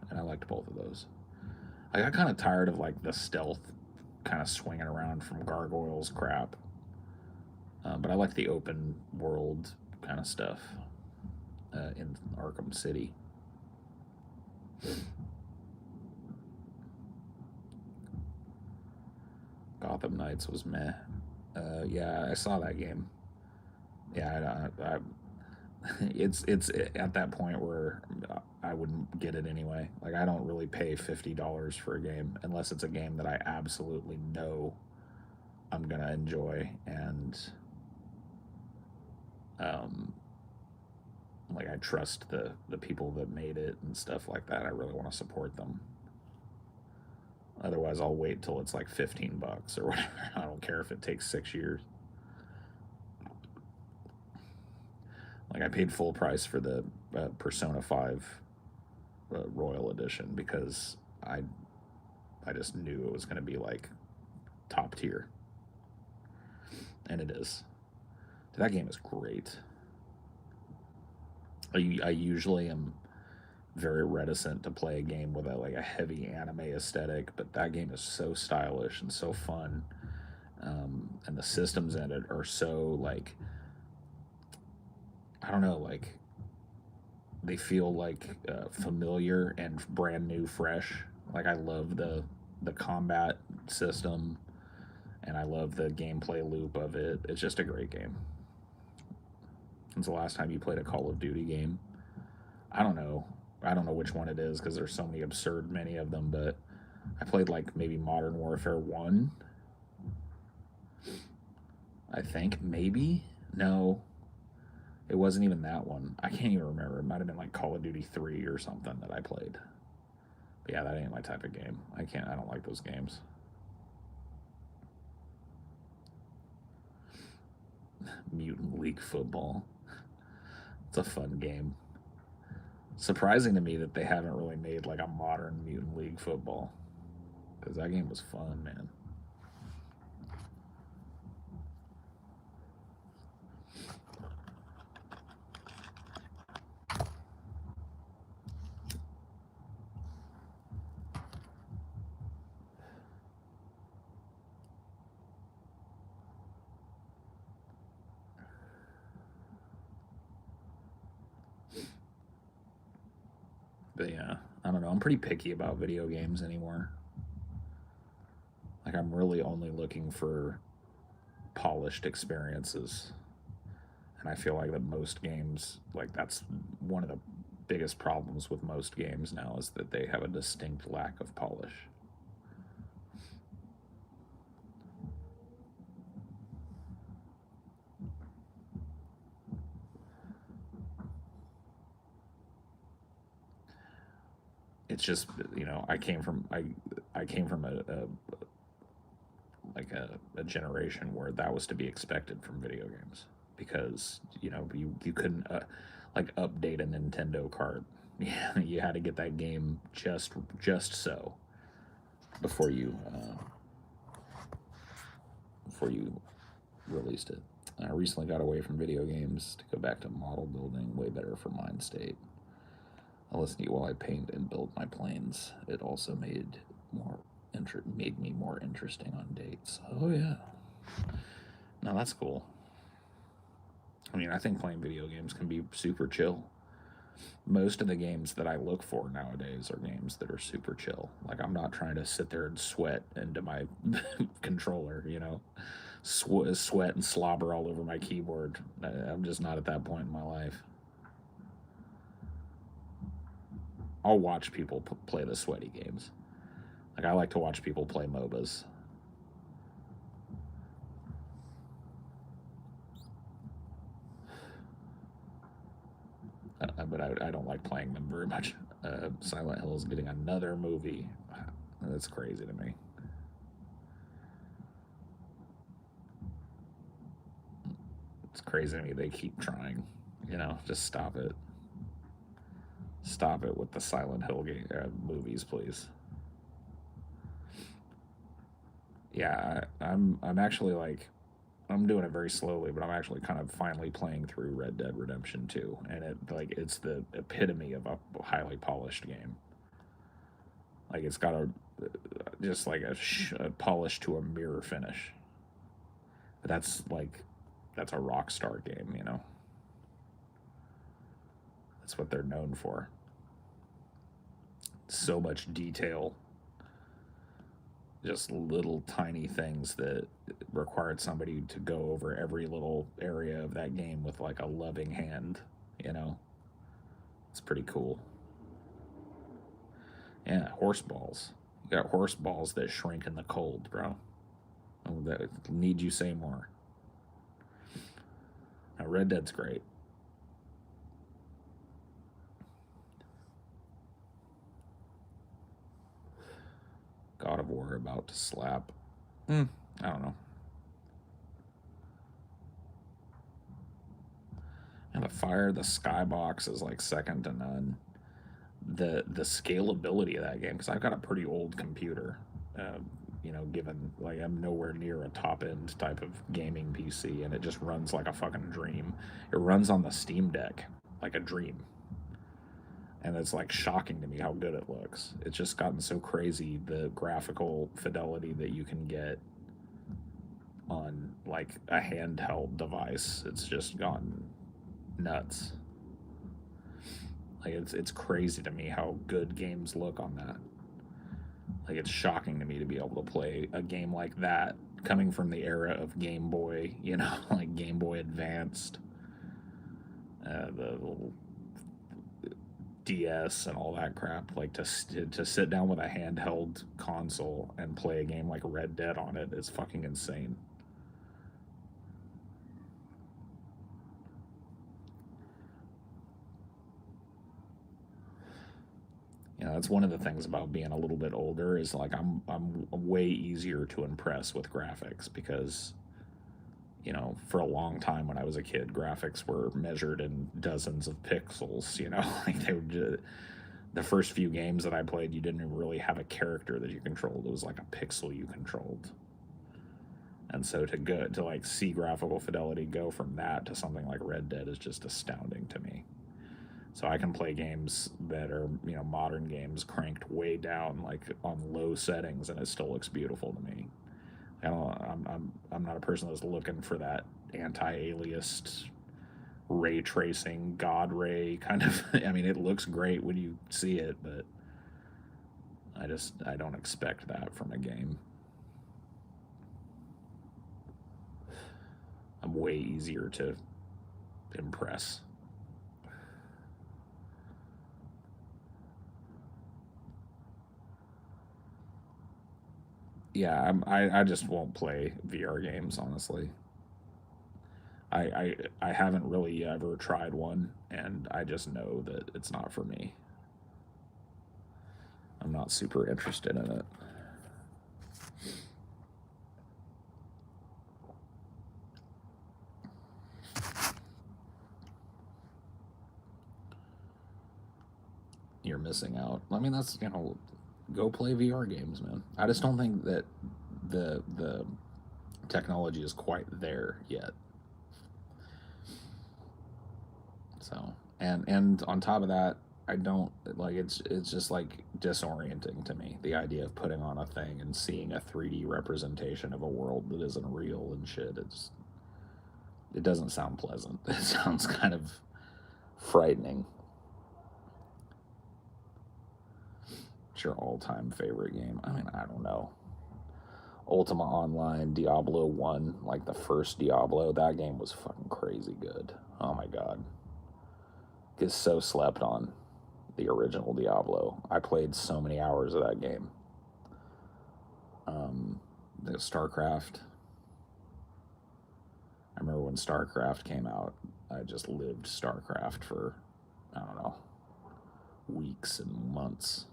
and I liked both of those. I got kind of tired of like the stealth, kind of swinging around from gargoyles crap. But I like the open world kind of stuff in Arkham City. Gotham Knights was meh. Yeah, I saw that game. Yeah, it's at that point where I wouldn't get it anyway. Like I don't really pay $50 for a game unless it's a game that I absolutely know I'm gonna enjoy, and um, like I trust the people that made it and stuff like that. I really want to support them. Otherwise, I'll wait till it's like $15 or whatever. I don't care if it takes 6 years. Like I paid full price for the Persona 5 Royal Edition because I just knew it was going to be like top tier, and it is. That game is great. I usually am very reticent to play a game with like a heavy anime aesthetic, but that game is so stylish and so fun, and the systems in it are so like I don't know, like they feel like familiar and brand new, fresh. Like I love the combat system, and I love the gameplay loop of it. It's just a great game. When's the last time you played a Call of Duty game? I don't know. I don't know which one it is because there's so many absurd many of them, but I played like maybe Modern Warfare 1. I think maybe. No, it wasn't even that one. I can't even remember. It might have been like Call of Duty 3 or something that I played. But yeah, that ain't my type of game. I don't like those games. Mutant League Football. It's a fun game. Surprising to me that they haven't really made like a modern Mutant League Football, because that game was fun, man. But yeah, I don't know. I'm pretty picky about video games anymore. Like I'm really only looking for polished experiences. And I feel like that most games, like that's one of the biggest problems with most games now is that they have a distinct lack of polish. It's just I came from a generation where that was to be expected from video games because you couldn't like update a Nintendo cart. Yeah, you had to get that game just so before you before you released it. I recently got away from video games to go back to model building, way better for mind state. I listen to you while I paint and build my planes. It also made me more interesting on dates. Oh yeah. Now that's cool. I mean, I think playing video games can be super chill. Most of the games that I look for nowadays are games that are super chill. Like I'm not trying to sit there and sweat into my controller, sweat and slobber all over my keyboard. I'm just not at that point in my life. I'll watch people play the sweaty games. Like I like to watch people play MOBAs. But I don't like playing them very much. Silent Hill is getting another movie. That's crazy to me. It's crazy to me. They keep trying. Just stop it. Stop it with the Silent Hill movies, please. Yeah, I'm actually like I'm doing it very slowly, but I'm actually kind of finally playing through Red Dead Redemption 2, and it's the epitome of a highly polished game. Like it's got just like a polish to a mirror finish. But that's a Rockstar game. That's what they're known for. So much detail, just little tiny things that required somebody to go over every little area of that game with like a loving hand, you know? It's pretty cool. Yeah, horse balls. You got horse balls that shrink in the cold, bro. Oh, that need you say more. Now, Red Dead's great. God of War about to slap. I don't know. And the fire, the skybox is like second to none. The scalability of that game, because I've got a pretty old computer. Given like I'm nowhere near a top end type of gaming PC, and it just runs like a fucking dream. It runs on the Steam Deck like a dream, and it's like shocking to me how good it looks. It's just gotten so crazy, the graphical fidelity that you can get on like a handheld device. It's just gone nuts. Like it's crazy to me how good games look on that. Like it's shocking to me to be able to play a game like that coming from the era of Game Boy, like Game Boy Advanced, the little DS and all that crap. Like to sit down with a handheld console and play a game like Red Dead on it is fucking insane. That's one of the things about being a little bit older is like I'm way easier to impress with graphics because for a long time when I was a kid, graphics were measured in dozens of pixels. Like they were just, the first few games that I played, you didn't really have a character that you controlled. It was like a pixel you controlled. And so to like see graphical fidelity go from that to something like Red Dead is just astounding to me. So I can play games that are, modern games cranked way down, like on low settings, and it still looks beautiful to me. I'm not a person that's looking for that anti-aliased ray tracing god ray kind of. I mean, it looks great when you see it, but I don't expect that from a game. I'm way easier to impress. Yeah, I just won't play VR games, honestly. I haven't really ever tried one, and I just know that it's not for me. I'm not super interested in it. You're missing out. I mean, that's go play VR games, man. I just don't think that the technology is quite there yet. So, and on top of that, I don't like it's just like disorienting to me, the idea of putting on a thing and seeing a 3D representation of a world that isn't real and shit. It doesn't sound pleasant. It sounds kind of frightening. What's your all-time favorite game? I mean, I don't know. Ultima Online, Diablo 1, like the first Diablo, that game was fucking crazy good. Oh my god. Gets so slept on, the original Diablo. I played so many hours of that game. The StarCraft. I remember when StarCraft came out, I just lived StarCraft for, I don't know, weeks and months.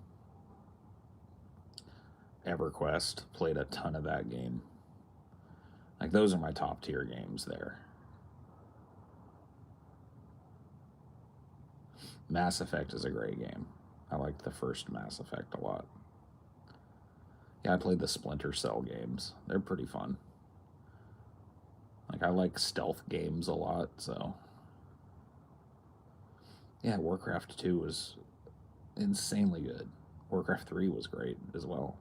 EverQuest, played a ton of that game. Like, those are my top tier games there. Mass Effect is a great game. I liked the first Mass Effect a lot. Yeah, I played the Splinter Cell games. They're pretty fun. Like, I like stealth games a lot, so. Yeah, Warcraft 2 was insanely good. Warcraft 3 was great as well.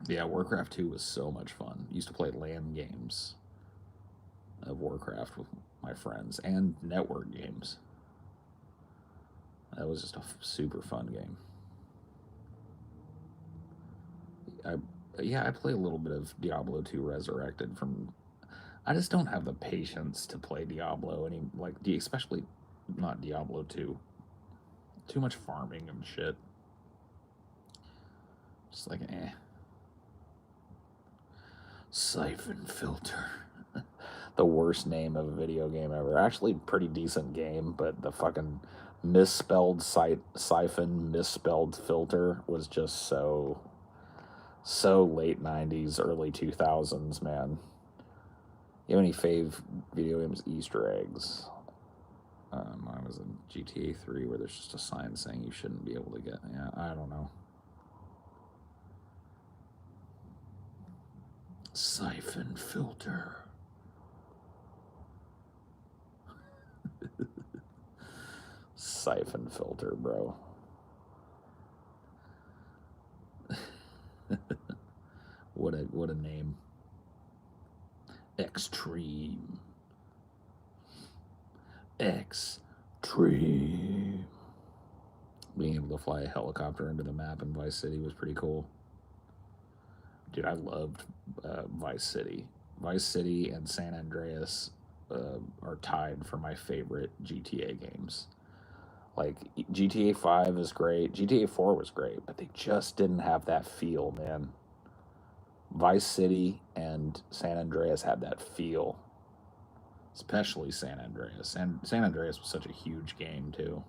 Yeah, Warcraft 2 was so much fun. Used to play LAN games of Warcraft with my friends, and network games. That was just a super fun game. I Yeah, I play a little bit of Diablo 2 Resurrected from. I just don't have the patience to play Diablo any like especially not Diablo 2. Too much farming and shit. Just like Siphon Filter. The worst name of a video game ever. Actually, pretty decent game, but the fucking misspelled siphon, misspelled filter was just so late 90s, early 2000s, man. You have any fave video games Easter eggs? I was in GTA 3 where there's just a sign saying you shouldn't be able to get. Yeah, I don't know. Siphon Filter. Siphon Filter, bro. What a name. Extreme. Extreme. Being able to fly a helicopter into the map in Vice City was pretty cool. Dude, I loved Vice City. Vice City and San Andreas are tied for my favorite GTA games. Like, GTA 5 is great. GTA 4 was great, but they just didn't have that feel, man. Vice City and San Andreas had that feel. Especially San Andreas. And San Andreas was such a huge game, too.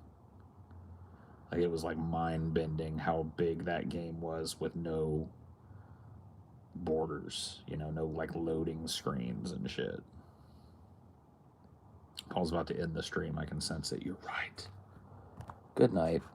Like, it was like mind-bending how big that game was with no borders, no like loading screens and shit. Paul's about to end the stream. I can sense it. You're right. Good night.